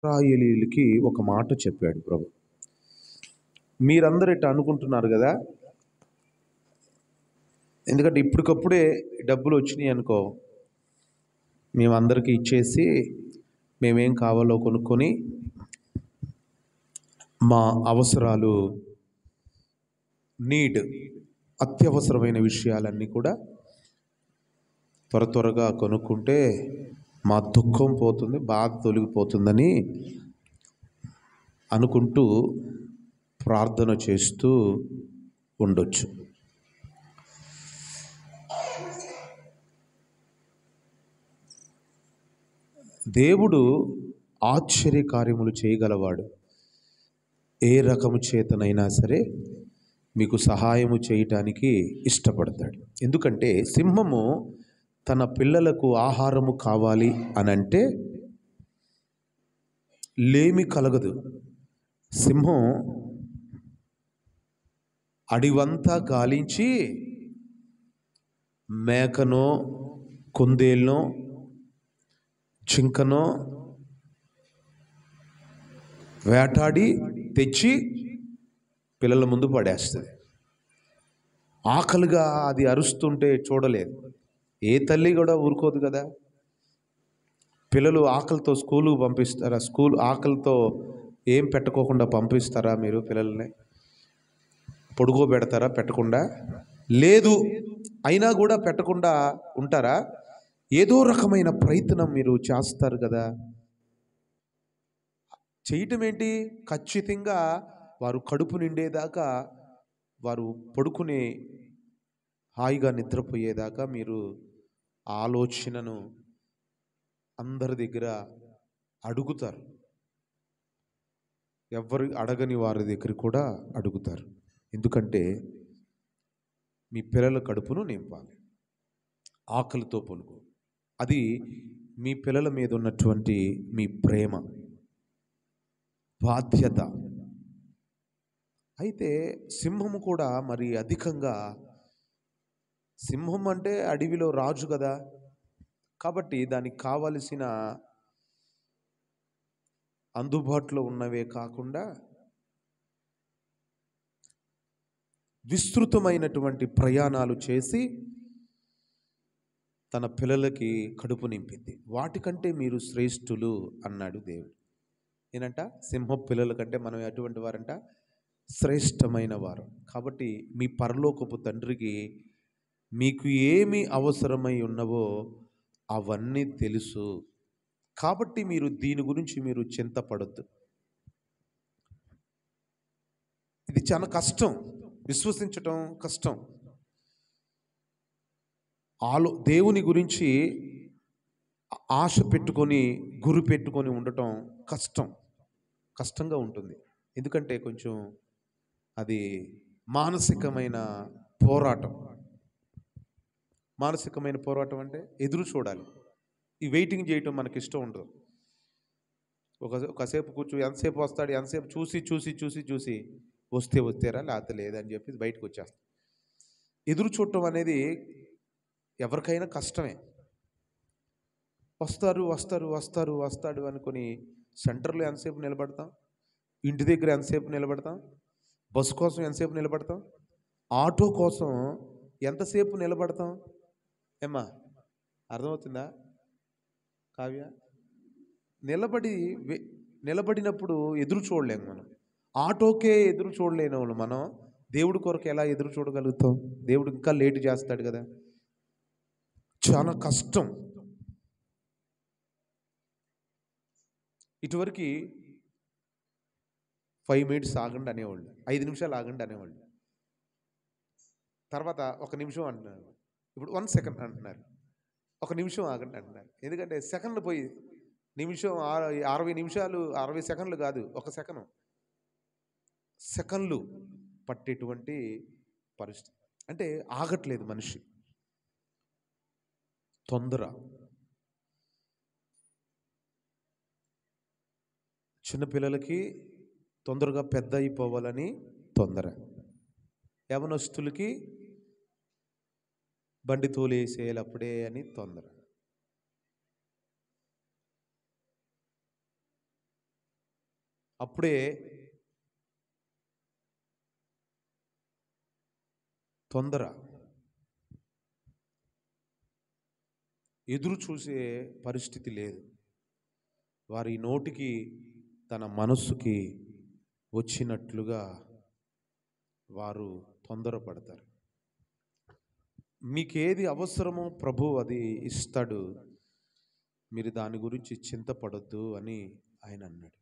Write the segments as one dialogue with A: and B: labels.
A: ఇశ్రాయేలీయులకి ఒక మాట చెప్పాడు ప్రభు. మీరందరూ ఇట్లా అనుకుంటున్నారు కదా, ఎందుకంటే ఇప్పటికప్పుడే డబ్బులు వచ్చినాయి అనుకో, మేమందరికీ ఇచ్చేసి మేమేం కావాలో కొనుక్కొని మా అవసరాలు అత్యవసరమైన విషయాలన్నీ కూడా త్వరగా కొనుక్కుంటే మా దుఃఖం పోతుంది, బాధ తొలగిపోతుందని అనుకుంటూ ప్రార్థన చేస్తూ ఉండొచ్చు. దేవుడు ఆశ్చర్యకార్యములు చేయగలవాడు. ఏ రకము చేతనైనా సరే మీకు సహాయము చేయటానికి ఇష్టపడతాడు. ఎందుకంటే సింహము తన పిల్లలకు ఆహారము కావాలి అని అంటే లేమి కలగదు. సింహం అడివంతా గాలించి మేకనో కుందేలునో జింకనో వేటాడి తెచ్చి పిల్లల ముందు పడేస్తుంది. ఆకలిగా అది అరుస్తుంటే చూడలేదు. ఏ తల్లి కూడా ఊరుకోదు కదా. పిల్లలు ఆకలితో స్కూలుకు పంపిస్తారా? ఆకలితో ఏం పెట్టుకోకుండా పంపిస్తారా మీరు పిల్లల్ని? పడుకోబెడతారా? పెట్టకుండా లేదు. అయినా కూడా పెట్టకుండా ఉంటారా? ఏదో రకమైన ప్రయత్నం మీరు చేస్తారు కదా. చేయటం ఏంటి? ఖచ్చితంగా వారు కడుపు నిండేదాకా, వారు పడుకునే హాయిగా నిద్రపోయేదాకా మీరు ఆలోచనను అందరి దగ్గర అడుగుతారు. ఎవరు అడగని వారి దగ్గర కూడా అడుగుతారు. ఎందుకంటే మీ పిల్లల కడుపును నింపాలి. ఆకలితో పొలుగు. అది మీ పిల్లల మీద ఉన్నటువంటి మీ ప్రేమ, బాధ్యత. అయితే సింహము కూడా మరి అధికంగా, సింహం అంటే అడవిలో రాజు కదా, కాబట్టి దానికి కావలసిన అందుబాటులో ఉన్నవే కాకుండా విస్తృతమైనటువంటి ప్రయాణాలు చేసి తన పిల్లలకి కడుపు నింపింది. వాటికంటే మీరు శ్రేష్ఠులు అన్నాడు దేవుడు. ఏనంట? సింహ పిల్లల కంటే మనం ఎటువంటి వారంట? శ్రేష్టమైన వారు. కాబట్టి మీ పరలోకపు తండ్రికి మీకు ఏమి అవసరమై ఉన్నవో అవన్నీ తెలుసు. కాబట్టి మీరు దీని గురించి మీరు చింతపడద్దు. ఇది చాలా కష్టం, విశ్వసించటం కష్టం. దేవుని గురించి ఆశ పెట్టుకొని గురి పెట్టుకొని ఉండటం కష్టంగా ఉంటుంది. ఎందుకంటే కొంచెం అది మానసికమైన పోరాటం. మానసికమైన పోరాటం అంటే ఎదురు చూడాలి. ఈ వెయిటింగ్ చేయటం మనకి ఇష్టం ఉండదు. ఒకసేపు ఎంతసేపు వస్తాడు, ఎంతసేపు చూసి వస్తేరా లేకపోతే లేదని చెప్పి బయటకు వచ్చేస్తాం. ఎదురు చూడటం అనేది ఎవరికైనా కష్టమే. వస్తాడు అనుకుని సెంటర్లో ఎంతసేపు నిలబడతాం, ఇంటి దగ్గర ఎంతసేపు నిలబడతాం, బస్సు కోసం ఎంతసేపు నిలబడతాం, ఆటో కోసం ఎంతసేపు నిలబడతాం. ఏమ్మా, అర్థమవుతుందా కావ్య? నిలబడినప్పుడు ఎదురు చూడలేము మనం. ఆటోకే ఎదురు చూడలేని వాళ్ళు మనం దేవుడి కొరకు ఎలా ఎదురు చూడగలుగుతాం? దేవుడు ఇంకా లేట్ చేస్తాడు కదా. చాలా కష్టం. ఇటువరకు 5 minutes ఆగండి అనేవాళ్ళు, 5 నిమిషాలు ఆగండి అనేవాళ్ళు. తర్వాత 1 నిమిషం అంటున్నారు, ఇప్పుడు 1 second అంటున్నారు. 1 నిమిషం ఆగండి అంటున్నారు. ఎందుకంటే సెకండ్లు పోయి నిమిషం 60 నిమిషాలు 60 సెకండ్లు కాదు, 1 సెకండ్, సెకండ్లు పట్టేటువంటి పరిస్థితి. అంటే ఆగట్లేదు మనిషి. తొందర. చిన్నపిల్లలకి తొందరగా పెద్ద అయిపోవాలని తొందర. యవనస్తులకి బండి తోలేసేయాలి అప్పుడే అని తొందర. అప్పుడే తొందర, ఎదురు చూసే పరిస్థితి లేదు. వారి నోటికి తన మనస్సుకి వచ్చినట్లుగా వారు తొందరపడతారు. మీకేది అవసరమో ప్రభు అది ఇస్తాడు, మీరు దాని గురించి చింతపడొద్దు అని ఆయన అన్నాడు.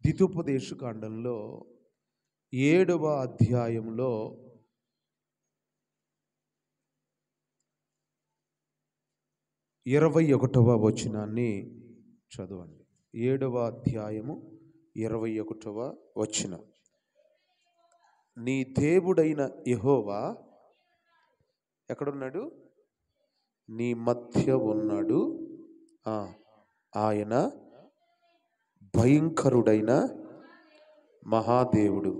A: ద్వితోపదేశకాండంలో 7వ అధ్యాయంలో 21వ వచనాన్ని చదవండి. 7వ అధ్యాయము 21వ వచనం. నీ దేవుడైన యెహోవా ఎక్కడున్నాడు? నీ మధ్య ఉన్నాడు. ఆయన భయంకరుడైన మహాదేవుడు.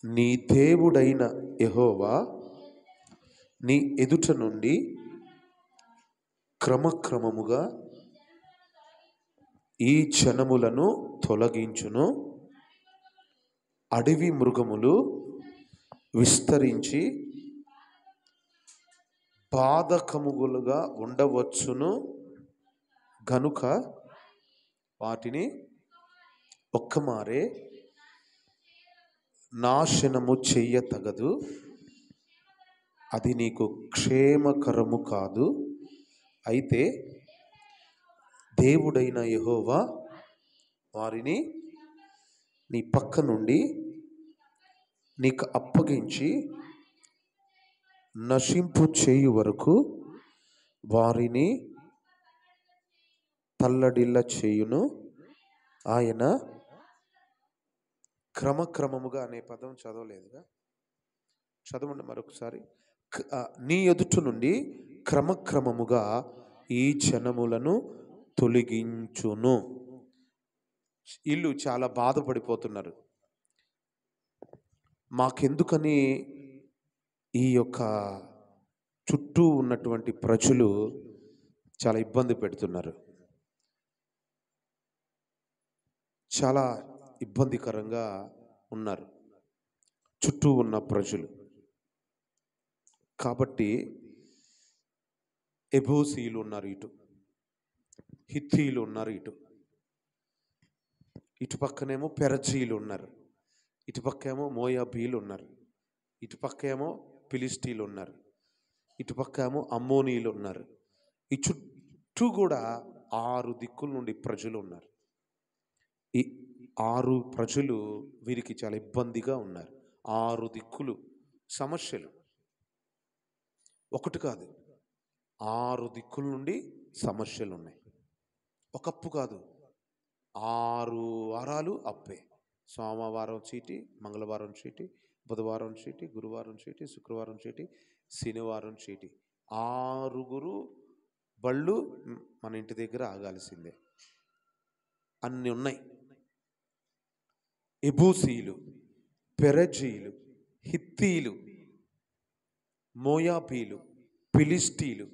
A: నీ దేవుడైన యెహోవా నీ ఎదుట నుండి క్రమక్రమముగా ఈ జనములను తొలగించును. అడవి మృగములు విస్తరించి బాధకములుగా ఉండవచ్చును గనుక వాటిని ఒక్కమారే నాశనము చెయ్యతగదు. అది నీకు క్షేమకరము కాదు. అయితే దేవుడైన యెహోవా వారిని నీ పక్క నుండి నీకు అప్పగించి నశింపు చేయు వరకు వారిని తల్లడిల్ల చేయును. ఆయన క్రమక్రమముగా అనే పదం చదవలేదుగా, చదవండి మరొకసారి. నీ ఎదుట నుండి క్రమక్రమముగా ఈ జనములను తొలగించును. వీళ్ళు చాలా బాధపడిపోతున్నారు. మాకెందుకని ఈ యొక్క చుట్టూ ఉన్నటువంటి ప్రజలు చాలా ఇబ్బంది పెడుతున్నారు, చాలా ఇబ్బందికరంగా ఉన్నారు చుట్టూ ఉన్న ప్రజలు. కాబట్టి ఎబూసీలు ఉన్నారు ఇటు, హిత్తీలు ఉన్నారు ఇటు పక్కనేమో పెరజీలు ఉన్నారు, ఇటుపక్కేమో మోయాబీలు ఉన్నారు, ఇటుపక్కేమో ఫిలిస్టీలు ఉన్నారు, ఇటుపక్క ఏమో అమ్మోనీలు ఉన్నారు. ఈ చుట్టూ కూడా 6 దిక్కుల నుండి ప్రజలు ఉన్నారు. ఈ 6 ప్రజలు వీరికి చాలా ఇబ్బందిగా ఉన్నారు. 6 దిక్కులు సమస్యలు, ఒకటి కాదు 6 దిక్కుల నుండి సమస్యలు ఉన్నాయి. ఒక అప్పు కాదు, 6 వారాలు అప్పే. సోమవారం చీటి, మంగళవారం చీటి, బుధవారం చీటి, గురువారం చీటి, శుక్రవారం చీటి, శనివారం చీటి. 6 బళ్ళు మన ఇంటి దగ్గర ఆగాల్సిందే. అన్నీ ఉన్నాయి. ఎబూసీలు, పెరజీలు, హిత్తీలు, మోయాబీలు, ఫిలిస్టీలు,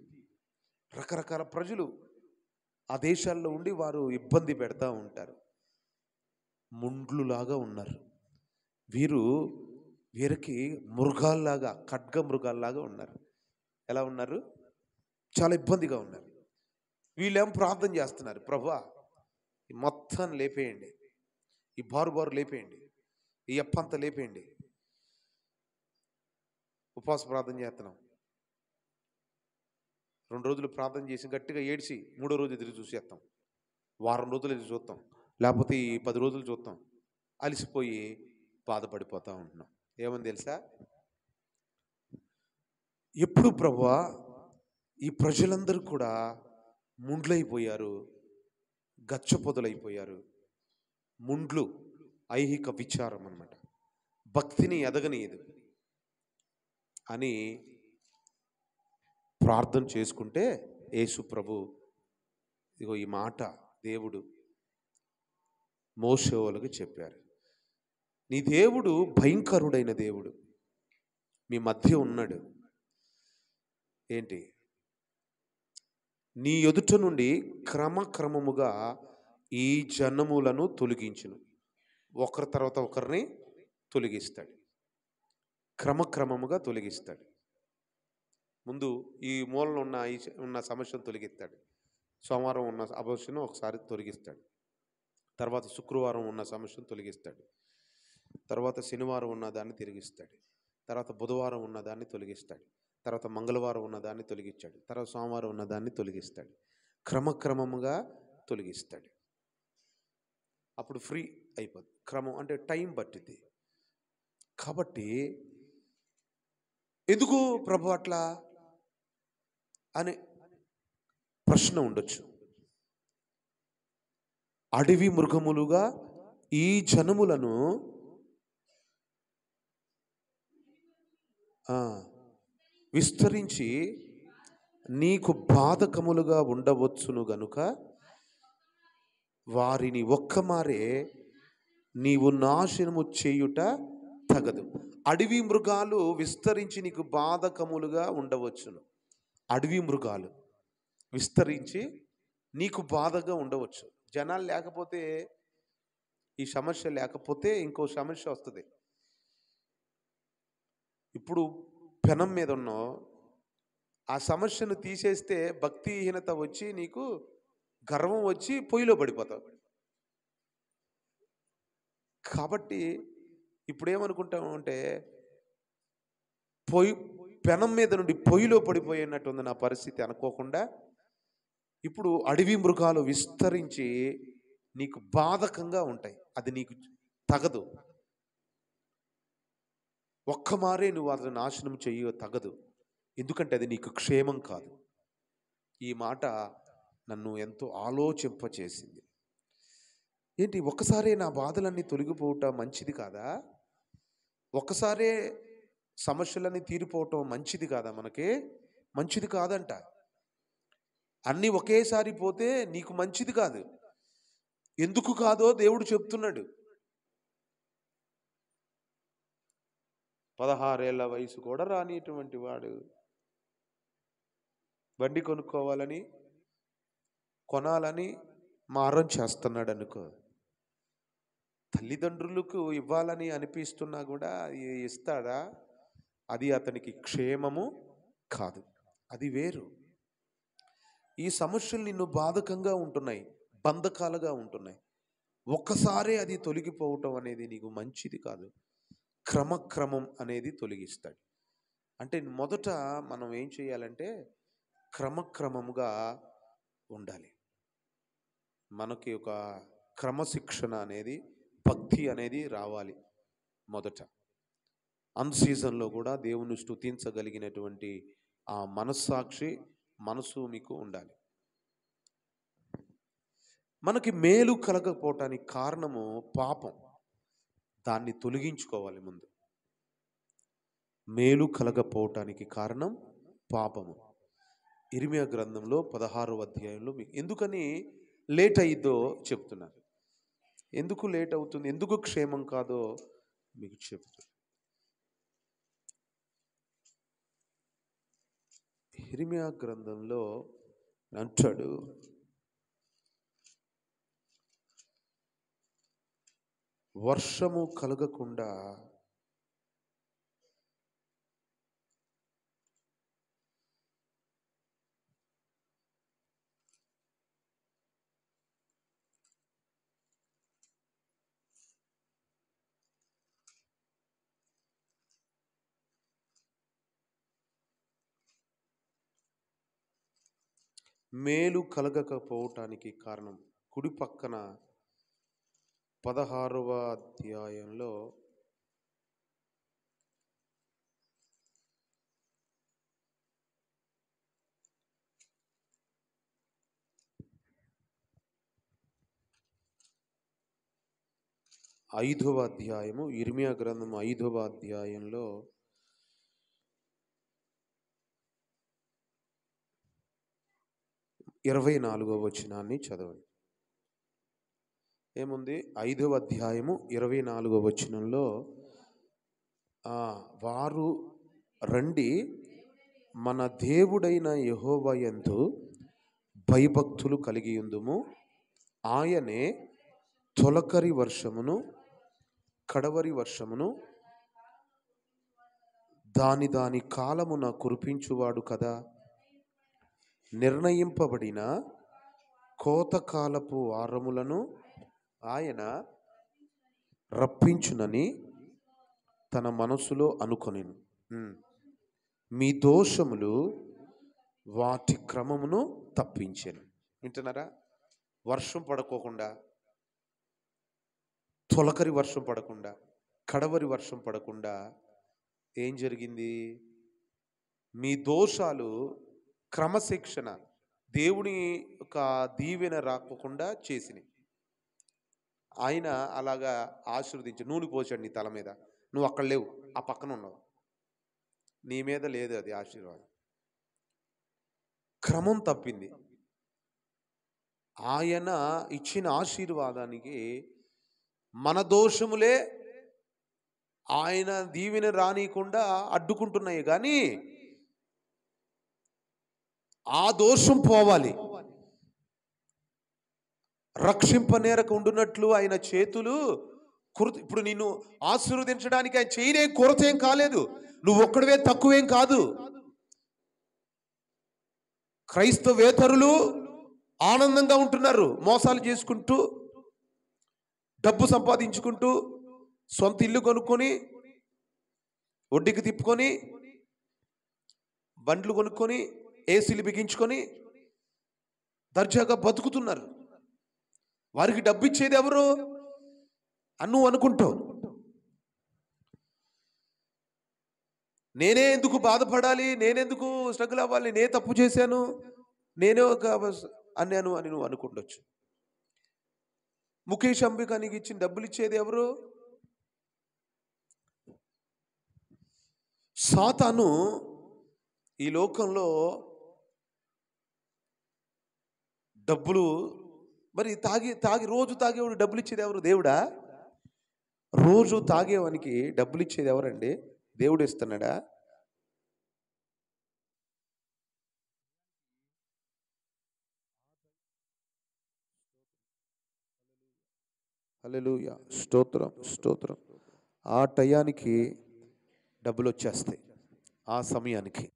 A: రకరకాల ప్రజలు ఆ దేశాల్లో ఉండి వారు ఇబ్బంది పెడతా ఉంటారు. ముండ్లులాగా ఉన్నారు వీరికి మృగాల్లాగా, ఖడ్గ మృగాల్లాగా ఉన్నారు. ఎలా ఉన్నారు? చాలా ఇబ్బందిగా ఉన్నారు. వీళ్ళేమో ప్రార్థన చేస్తున్నారు, ప్రభువా ఈ మొత్తం లేపేయండి, ఈ బారు లేపేయండి, ఈ అప్పంతా లేపేయండి. ఉపవాస ప్రార్థన చేస్తున్నాం. 2 రోజులు ప్రార్థన చేసి గట్టిగా ఏడ్చి 3వ రోజు ఎదురు చూసేస్తాం. వారం రోజులు ఎదురు చూస్తాం, లేకపోతే ఈ 10 రోజులు చూస్తాం. అలసిపోయి బాధపడిపోతూ ఉంటున్నాం. ఏమని తెలుసా? ఎప్పుడు ప్రభువా ఈ ప్రజలందరూ కూడా ముండ్లైపోయారు, గచ్చపొదలైపోయారు. ముండ్లు ఐహిక విచారం అన్నమాట, భక్తిని ఎదగనీయదు అని ప్రార్థన చేసుకుంటే యేసు ప్రభు ఇగో ఈ మాట దేవుడు మోషే వాళ్ళకి చెప్పారు. నీ దేవుడు భయంకరుడైన దేవుడు, మీ మధ్య ఉన్నాడు. ఏంటి? నీ ఎదుట నుండి క్రమక్రమముగా ఈ జనములను తొలగించును. ఒకరి తర్వాత ఒకరిని తొలగిస్తాడు, క్రమక్రమముగా తొలగిస్తాడు. ముందు ఈ మూలలో ఉన్న సమస్యను తొలగిస్తాడు. సోమవారం ఉన్న సమస్యను ఒకసారి తొలగిస్తాడు. తర్వాత శుక్రవారం ఉన్న సమస్యను తొలగిస్తాడు. తర్వాత శనివారం ఉన్న దాన్ని తిరిగిస్తాడు. తర్వాత బుధవారం ఉన్న దాన్ని తొలగిస్తాడు. తర్వాత మంగళవారం ఉన్న దాన్ని తొలగించాడు. తర్వాత సోమవారం ఉన్న దాన్ని తొలగిస్తాడు. క్రమక్రమముగా తొలగిస్తాడు. అప్పుడు ఫ్రీ అయిపోద్ది. క్రమం అంటే టైం పట్టింది. కాబట్టి ఎందుకు ప్రభు అట్లా అనే ప్రశ్న ఉండొచ్చు. అడవి మృగములుగా ఈ జనములను విస్తరించి నీకు బాధకములుగా ఉండవచ్చును గనుక వారిని ఒక్కమారే నీవు నాశనము చేయుట తగదు. అడవి మృగాలు విస్తరించి నీకు బాధకములుగా ఉండవచ్చును. అడవి మృగాలు విస్తరించి నీకు బాధగా ఉండవచ్చు. జనాలు లేకపోతే, ఈ సమస్య లేకపోతే ఇంకో సమస్య వస్తుంది. ఇప్పుడు పెనం మీద ఉన్నావు, ఆ సమస్యను తీసేస్తే భక్తిహీనత వచ్చి నీకు గర్వం వచ్చి పొయ్యిలో పడిపోతావు. కాబట్టి ఇప్పుడు ఏమనుకుంటాము అంటే, పెనం మీద నుండి పొయ్యిలో పడిపోయినట్టుంది నా పరిస్థితి అనుకోకుండా, ఇప్పుడు అడవి మృగాలు విస్తరించి నీకు బాధకంగా ఉంటాయి. అది నీకు తగదు. ఒక్కమారే నువ్వు అతను నాశనం చెయ్య తగదు. ఎందుకంటే అది నీకు క్షేమం కాదు. ఈ మాట నన్ను ఎంతో ఆలోచింపచేసింది. ఏంటి, ఒక్కసారే నా బాధలన్నీ తొలగిపోవటం మంచిది కాదా? ఒక్కసారే సమస్యలన్నీ తీరిపోవటం మంచిది కాదా? మనకి మంచిది కాదంట. అన్నీ ఒకేసారి పోతే నీకు మంచిది కాదు. ఎందుకు కాదో దేవుడు చెప్తున్నాడు. 16 ఏళ్ల వయసు కూడా రానిటువంటి వాడు బండి కొనాలని మారం చేస్తున్నాడు అనుకో. తల్లిదండ్రులకు ఇవ్వాలని అనిపిస్తున్నా కూడా ఇస్తాడా? అది అతనికి క్షేమము కాదు. అది వేరు. ఈ సమస్యలు నిన్ను బాధకంగా ఉంటున్నాయి, బంధకాలుగా ఉంటున్నాయి. ఒక్కసారే అది తొలగిపోవటం అనేది నీకు మంచిది కాదు. క్రమక్రమం అనేది తొలగిస్తాడు. అంటే మొదట మనం ఏం చేయాలంటే క్రమక్రమముగా ఉండాలి. మనకి ఒక క్రమశిక్షణ అనేది, భక్తి అనేది రావాలి. మొదట అన్ సీజన్లో కూడా దేవుని స్తుతించగలిగినటువంటి ఆ మనసు మీకు ఉండాలి. మనకి మేలు కలగకపోవటానికి కారణము పాపం. దాన్ని తొలగించుకోవాలి ముందు. మేలు కలగపోవటానికి కారణం పాపము. ఇర్మియా గ్రంథంలో 16వ అధ్యాయంలో మీకు ఎందుకని లేట్ అయ్యిద్దో చెప్తున్నారు. ఎందుకు లేట్ అవుతుంది, ఎందుకు క్షేమం కాదో మీకు చెప్తున్నారు. ఇర్మియా గ్రంథంలో అంటాడు, వర్షము కలగకుండా మేలు కలగకపోవటానికి కారణం కుడి పక్కన 16వ అధ్యాయంలో 5వ అధ్యాయము, ఇర్మియా గ్రంథం 5వ అధ్యాయంలో 24వ వచనాన్ని చదవండి. ఏముంది? 5వ అధ్యాయము 24వ వచనంలో, వారు రండి మన దేవుడైన యెహోవా యందు భయభక్తులు కలిగి ఉందుము, ఆయనే తొలకరి వర్షమును కడవరి వర్షమును దాని దాని కాలమున కురిపించువాడు కదా. నిర్ణయింపబడిన కోతకాలపు వారములను ఆయన రప్పించునని తన మనసులో అనుకొనెను. మీ దోషములు వాటి క్రమమును తప్పించెను. వింటున్నారా? వర్షం పడుకోకుండా, తొలకరి వర్షం పడకుండా, కడవరి వర్షం పడకుండా ఏం జరిగింది? మీ దోషాలు క్రమశిక్షణ, దేవుని ఒక దీవెన రాకుండా చేసినాయి. ఆయన అలాగా ఆశీర్వదించి నూనె పోసాడు నీ తల మీద. నువ్వు అక్కడ లేవు, ఆ పక్కన ఉన్నావు, నీ మీద లేదు అది ఆశీర్వాదం. క్రమం తప్పింది. ఆయన ఇచ్చిన ఆశీర్వాదానికి మన దోషములే ఆయన దీవెన రానియకుండా అడ్డుకుంటున్నాయి. కానీ ఆ దోషం పోవాలి, రక్షింపనేరకు ఉండునట్లు ఆయన చేతులు ఇప్పుడు నిన్ను ఆశీర్వదించడానికి ఆయన చేయనే కొరత ఏం కాలేదు. నువ్వు ఒక్కడవే తక్కువేం కాదు. క్రైస్తవేతరులు ఆనందంగా ఉంటున్నారు, మోసాలు చేసుకుంటూ, డబ్బు సంపాదించుకుంటూ, సొంత ఇల్లు కొనుక్కొని, వడ్డీకి తిప్పుకొని, బండ్లు కొనుక్కొని, ఏసీలు బిగించుకొని దర్జాగా బతుకుతున్నారు. వారికి డబ్బు ఇచ్చేది ఎవరు నువ్వు అనుకుంటావు. నేనే ఎందుకు బాధపడాలి, నేనెందుకు స్ట్రగుల్ అవ్వాలి, నే తప్పు చేశాను, నేనే ఒక అన్నాను అని నువ్వు అనుకుంటొచ్చు. ముఖేష్ అంబికానికి ఇచ్చిన డబ్బులు ఇచ్చేది ఎవరు? సాతాను ఈ లోకంలో డబ్బులు మరి తాగి రోజు తాగేవాడు డబ్బులు ఇచ్చేది ఎవరు? దేవుడా? రోజు తాగేవానికి డబ్బులు ఇచ్చేది ఎవరండి? దేవుడు ఇస్తున్నాడా? హల్లెలూయా, స్తోత్రం స్తోత్రం. ఆ టయానికి డబ్బులు వచ్చేస్తాయి, ఆ సమయానికి.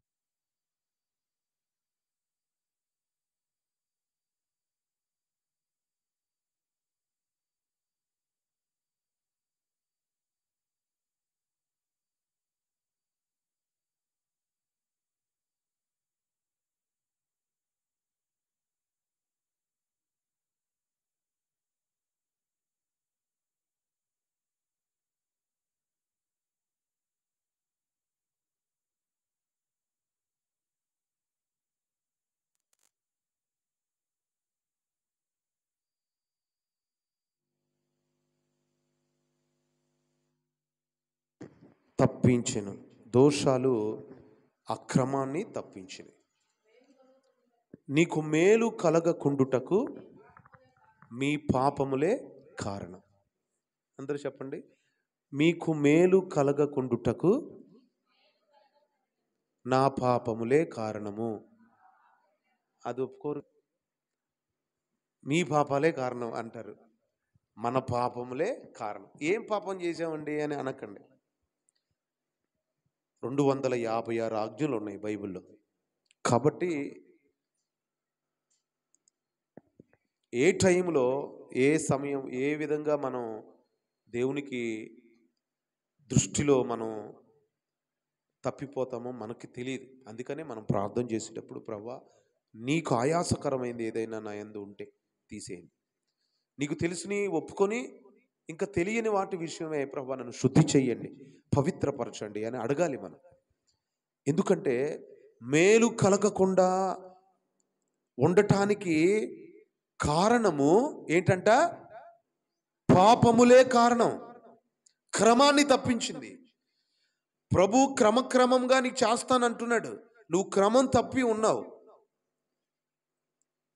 A: తప్పించెను. దోషాలు అక్రమాన్ని తప్పించినవి. నీకు మేలు కలగకుండుటకు మీ పాపములే కారణం. అందరూ చెప్పండి, మీకు మేలు కలగకుండుటకు నా పాపములే కారణము. అది ఒప్పుకోరు. మీ పాపాలే కారణం అంటారు. మన పాపములే కారణం. ఏం పాపం చేసామండి అని అనకండి. 256 ఆజ్ఞలు ఉన్నాయి బైబిల్లో. కాబట్టి ఏ టైంలో, ఏ సమయం, ఏ విధంగా మనం దేవునికి దృష్టిలో మనం తప్పిపోతామో మనకి తెలియదు. అందుకనే మనం ప్రార్థన చేసేటప్పుడు, ప్రభువా నీకు ఆయాసకరమైంది ఏదైనా నా యందు ఉంటే తీసేయండి, నీకు తెలిసిని ఒప్పుకొని ఇంకా తెలియని వాటి విషయమే ప్రభువా నన్ను శుద్ధి చెయ్యండి, పవిత్రపరచండి అని అడగాలి మనం. ఎందుకంటే మేలు కలగకుండా ఉండటానికి కారణము ఏంటంట? పాపములే కారణం. క్రమాన్ని తప్పించింది. ప్రభు క్రమక్రమంగా నీకు చేస్తానంటున్నాడు. నువ్వు క్రమం తప్పి ఉన్నావు.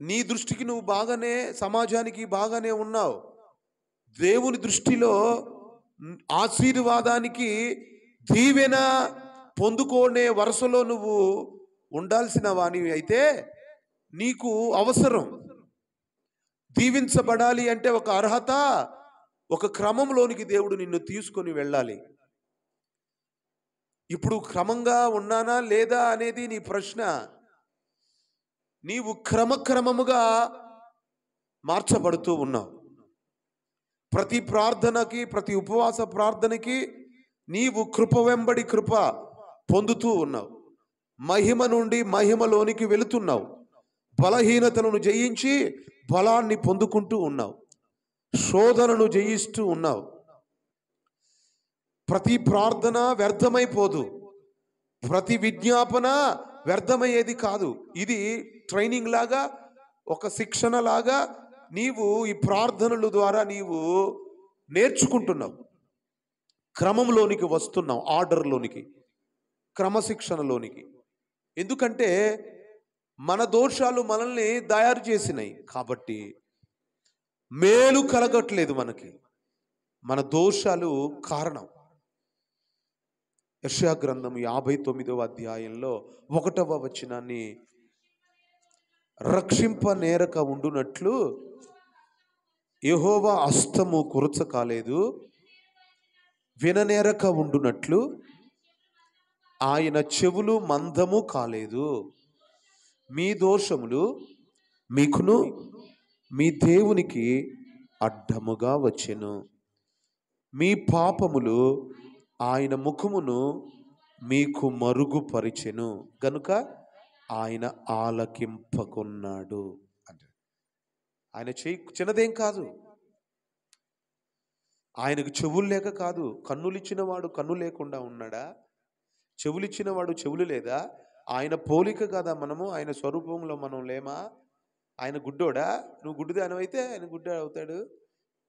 A: నీ దృష్టికి నువ్వు బాగానే, సమాజానికి బాగానే ఉన్నావు. దేవుని దృష్టిలో ఆశీర్వాదానికి దీవెన పొందుకోనే వరుసలో నువ్వు ఉండాల్సిన వానివి అయితే నీకు అవసరం. దీవించబడాలి అంటే ఒక అర్హత, ఒక క్రమంలోనికి దేవుడు నిన్ను తీసుకొని వెళ్ళాలి. ఇప్పుడు క్రమంగా ఉన్నానా లేదా అనేది నీ ప్రశ్న. నీవు క్రమక్రమముగా మార్చబడుతూ ఉన్నావు. ప్రతి ప్రార్థనకి, ప్రతి ఉపవాస ప్రార్థనకి నీవు కృప వెంబడి కృప పొందుతూ ఉన్నావు. మహిమ నుండి మహిమలోనికి వెళుతున్నావు. బలహీనతలను జయించి బలాన్ని పొందుకుంటూ ఉన్నావు. శోధనను జయిస్తూ ఉన్నావు. ప్రతి ప్రార్థన వ్యర్థమైపోదు. ప్రతి విజ్ఞాపన వ్యర్థమయ్యేది కాదు. ఇది ట్రైనింగ్ లాగా, ఒక శిక్షణ లాగా నీవు ఈ ప్రార్థనల ద్వారా నీవు నేర్చుకుంటున్నావు. క్రమంలోనికి వస్తున్నావు, ఆర్డర్లోనికి, క్రమశిక్షణలోనికి. ఎందుకంటే మన దోషాలు మనల్ని తయారు చేసినాయి కాబట్టి మేలు కలగట్లేదు మనకి. మన దోషాలు కారణం. యెషయా గ్రంథం 59వ అధ్యాయంలో 1వ వచనాన్ని, రక్షింప నేరక ఉండునట్లు యెహోవా హస్తము కురచ కాలేదు, విననేరక ఉండునట్లు ఆయన చెవులు మందము కాలేదు. మీ దోషములు మీకును మీ దేవునికి అడ్డముగా వచ్చెను. మీ పాపములు ఆయన ముఖమును మీకు మరుగుపరిచెను గనుక ఆయన ఆలకింపకున్నాడు అంటే ఆయన చిన్నదేం కాదు. ఆయనకు చెవులు లేక కాదు. కన్నులు ఇచ్చినవాడు కన్ను లేకుండా ఉన్నాడా? చెవులు ఇచ్చినవాడు చెవులు లేదా? ఆయన పోలిక కదా మనము, ఆయన స్వరూపంలో మనం లేమా? ఆయన గుడ్డోడా? నువ్వు గుడ్డిదానివైతే ఆయన గుడ్డ అవుతాడు.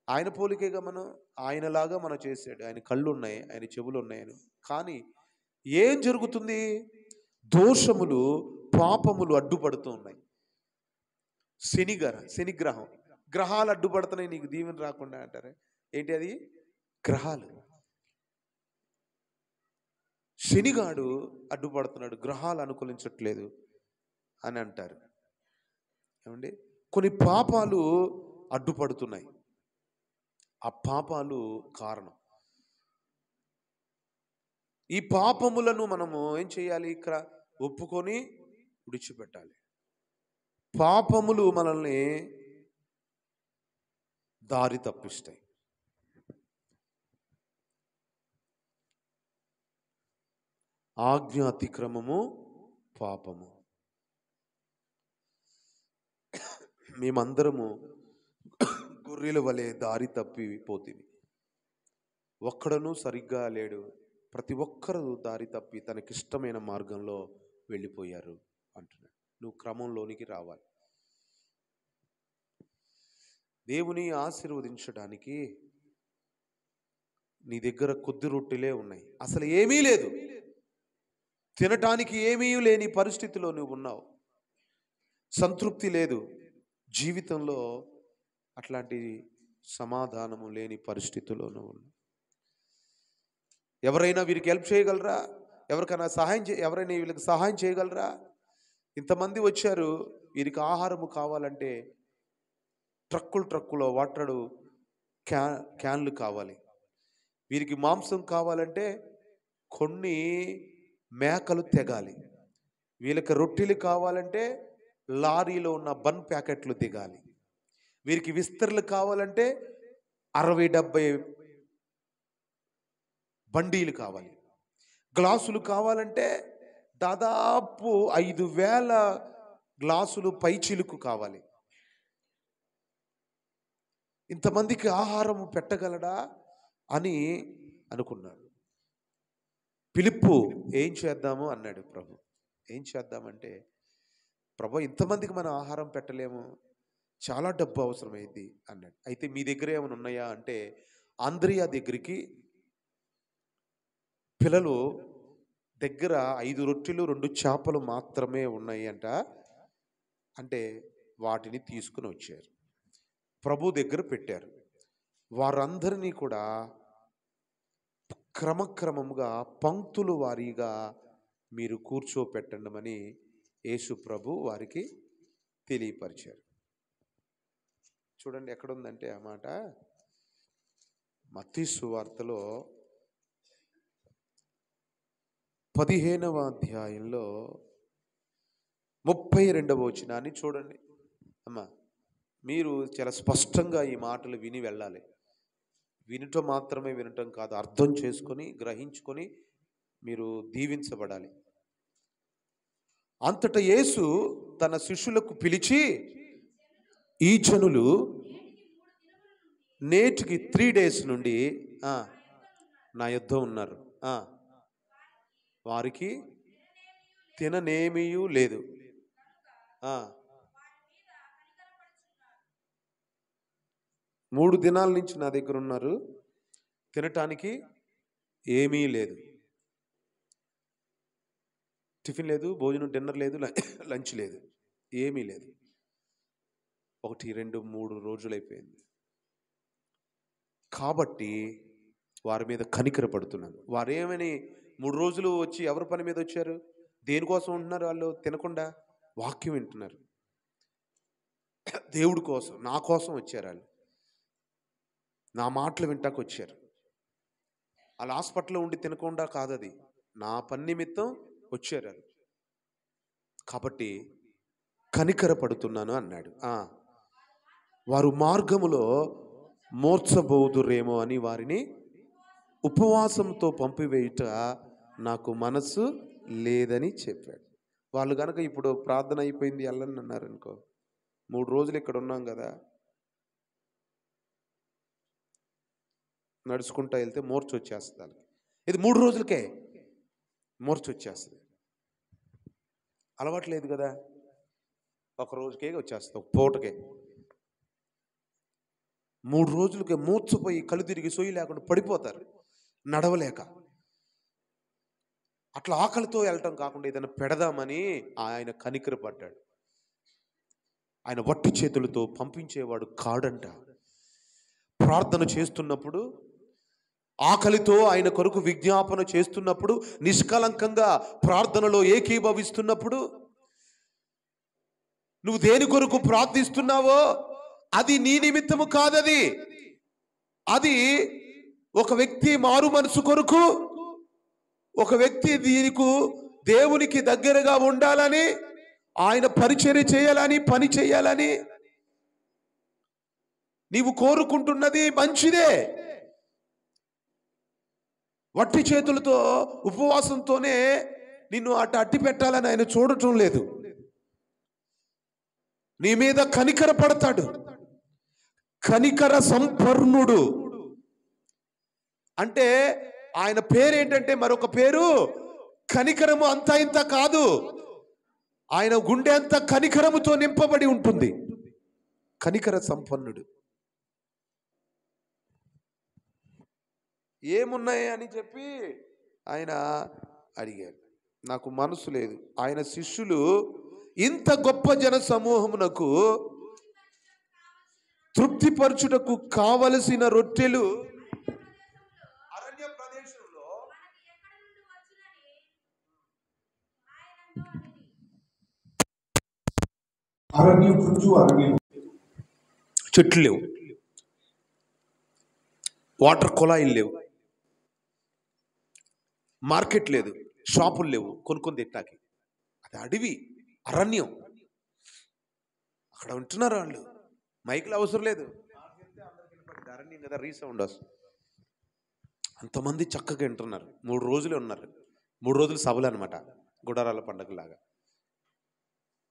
A: ఆయన పోలికేగా మనం, ఆయనలాగా మనం చేశాడు. ఆయన కళ్ళు ఉన్నాయి, ఆయన చెవులు ఉన్నాయని. కానీ ఏం జరుగుతుంది? దోషములు, పాపములు అడ్డుపడుతూ ఉన్నాయి. శనిగ్రహం, గ్రహాలు అడ్డుపడుతున్నాయి నీకు దీవెన రాకుండా అంటారే. ఏంటి అది? గ్రహాలు. శనిగాడు అడ్డుపడుతున్నాడు, గ్రహాలు అనుకూలించట్లేదు అని అంటారు. ఏమండి? కొన్ని పాపాలు అడ్డుపడుతున్నాయి. ఆ పాపాలు కారణం. ఈ పాపములను మనము ఏం చేయాలి? ఇక్కడ ఒప్పుకొని విడిచిపెట్టాలి. పాపములు మనల్ని దారి తప్పిస్తాయి. ఆజ్ఞ అతిక్రమము పాపము. మేమందరము గొర్రెల వలె దారి తప్పిపోతుంది. ఒక్కడనూ సరిగ్గా లేడు. ప్రతి ఒక్కరు దారి తప్పి తనకిష్టమైన మార్గంలో వెళ్ళిపోయారు అంటున్నాడు. నువ్వు క్రమంలోనికి రావాలి. దేవుని ఆశీర్వదించడానికి నీ దగ్గర కొద్ది రొట్టెలే ఉన్నాయి. అసలు ఏమీ లేదు, తినటానికి ఏమీ లేని పరిస్థితిలో నువ్వు ఉన్నావు. సంతృప్తి లేదు జీవితంలో, అట్లాంటి సమాధానము లేని పరిస్థితిలో నువ్వు ఉన్నావు. ఎవరైనా వీరికి హెల్ప్ చేయగలరా? ఎవరికైనా ఎవరైనా వీళ్ళకి సహాయం చేయగలరా? ఇంతమంది వచ్చారు, వీరికి ఆహారము కావాలంటే ట్రక్కులో వాటర్ క్యాన్లు కావాలి. వీరికి మాంసం కావాలంటే కొన్ని మేకలు తెగాలి. వీళ్ళకి రొట్టెలు కావాలంటే లారీలో ఉన్న బన్ ప్యాకెట్లు దిగాలి. వీరికి విస్తరలు కావాలంటే 60-70 బండీలు కావాలి. గ్లాసులు కావాలంటే దాదాపు 5,000 గ్లాసులు పైచిలుకు కావాలి. ఇంతమందికి ఆహారం పెట్టగలడా అని అనుకున్నాడు. ఫిలిప్పు ఏం చేద్దాము అన్నాడు. ప్రభు ఏం చేద్దామంటే, ప్రభు ఇంతమందికి మనం ఆహారం పెట్టలేము, చాలా డబ్బు అవసరమైంది అన్నాడు. అయితే మీ దగ్గర ఏమైనా ఉన్నాయా అంటే, ఆంద్రియా దగ్గరికి పిల్లలు దగ్గర 5 రొట్టెలు 2 చేపలు మాత్రమే ఉన్నాయి అంట. అంటే వాటిని తీసుకుని వచ్చారు, ప్రభు దగ్గర పెట్టారు. వారందరినీ కూడా క్రమక్రమముగా పంక్తులు వారీగా మీరు కూర్చోపెట్టండమని యేసు ప్రభు వారికి తెలియపరిచారు. చూడండి ఎక్కడుందంటే ఆ మాట మత్తయి సువార్తలో 15వ అధ్యాయంలో 32వ వచనాన్ని చూడండి. అమ్మా, మీరు చాలా స్పష్టంగా ఈ మాటలు విని వెళ్ళాలి. వినటం మాత్రమే వినటం కాదు, అర్థం చేసుకొని గ్రహించుకొని మీరు దీవించబడాలి. అంతటా యేసు తన శిష్యులకు పిలిచి, ఈ జనులు నేటికి 3 days నుండి నా యొద్ద ఉన్నారు. వారికి తిననేమీ లేదు. 3 దినాల నుంచి నా దగ్గర ఉన్నారు, తినటానికి ఏమీ లేదు. టిఫిన్ లేదు, భోజనం డిన్నర్ లేదు, లంచ్ లేదు, ఏమీ లేదు. 1, 2, 3 రోజులైపోయింది. కాబట్టి వారి మీద కనికరపడుతున్నాను. వారేమని 3 రోజులు వచ్చి ఎవరి పని మీద వచ్చారు? దేనికోసం ఉంటున్నారు వాళ్ళు? తినకుండా వాక్యం వింటున్నారు. దేవుడి కోసం, నా కోసం వచ్చారు. వాళ్ళు నా మాటలు వింటాకు వచ్చారు. వాళ్ళు హాస్పిటల్లో ఉండి తినకుండా కాదు, అది నా పని నిమిత్తం వచ్చారు. కాబట్టి కనికరపడుతున్నాను అన్నాడు. వారు మార్గములో మోర్చబోదురేమో అని వారిని ఉపవాసంతో పంపివేయుట నాకు మనసు లేదని చెప్పాడు. వాళ్ళు కనుక ఇప్పుడు ప్రార్థన అయిపోయింది వెళ్ళండి అన్నారు అనుకో, 3 రోజులు ఇక్కడ ఉన్నాం కదా, నడుచుకుంటా వెళ్తే మూర్ఛ వచ్చేస్తుంది. ఇది 3 రోజులకే మూర్ఛ వచ్చేస్తుంది. అలవాటు లేదు కదా, ఒక రోజుకే వచ్చేస్తుంది, ఒక పూటకే. 3 రోజులకే మూర్ఛపోయి కళ్ళు తిరిగి సొయ్యి లేకుండా పడిపోతారు, నడవలేక. అట్లా ఆకలితో వెళ్ళటం కాకుండా ఏదైనా పెడదామని ఆయన కనికరపడ్డాడు. ఆయన వట్టి చేతులతో పంపించేవాడు కాడంట. ప్రార్థన చేస్తున్నప్పుడు, ఆకలితో ఆయన కొరకు విజ్ఞాపన చేస్తున్నప్పుడు, నిష్కలంకంగా ప్రార్థనలో ఏకీభవిస్తున్నప్పుడు, నువ్వు దేని కొరకు ప్రార్థిస్తున్నావో అది నీ నిమిత్తము కాదది. అది ఒక వ్యక్తి మారు మనసు కొరకు, ఒక వ్యక్తి దేవునికి దగ్గరగా ఉండాలని, ఆయన పరిచర్య చేయాలని, పని చేయాలని నీవు కోరుకుంటున్నది మంచిదే. వట్టి చేతులతో ఉపవాసంతోనే నిన్ను అట్టి పెట్టాలని ఆయన చూడటం లేదు. నీ మీద కనికర పడతాడు. కనికర సంపన్నుడు అంటే ఆయన పేరేంటంటే మరొక పేరు కనికరము. అంతా ఇంత కాదు, ఆయన గుండె అంతా కనికరముతో నింపబడి ఉంటుంది. కనికర సంపన్నుడు. ఏమున్నాయి అని చెప్పి ఆయన అడిగాడు. నాకు మనసు లేదు. ఆయన శిష్యులు ఇంత గొప్ప జన సమూహమునకు తృప్తిపరచుటకు కావలసిన రొట్టెలు అరణ్య ప్రదేశంలో చెట్లు లేవు, వాటర్ కుళాయిలు లేవు, మార్కెట్ లేదు, షాపులు లేవు కొనుక్కొని తిట్టాకి. అది అడవి, అరణ్యం. అక్కడ ఉంటున్నారు వాళ్ళు. మైకులు అవసరం లేదు, అరణ్యం కదా, రీసౌండ్ వస్తుంది. అంతమంది చక్కగా వింటున్నారు. 3 రోజులు ఉన్నారు. 3 రోజులు సభలు అనమాట, గుడారాల పండగలాగా.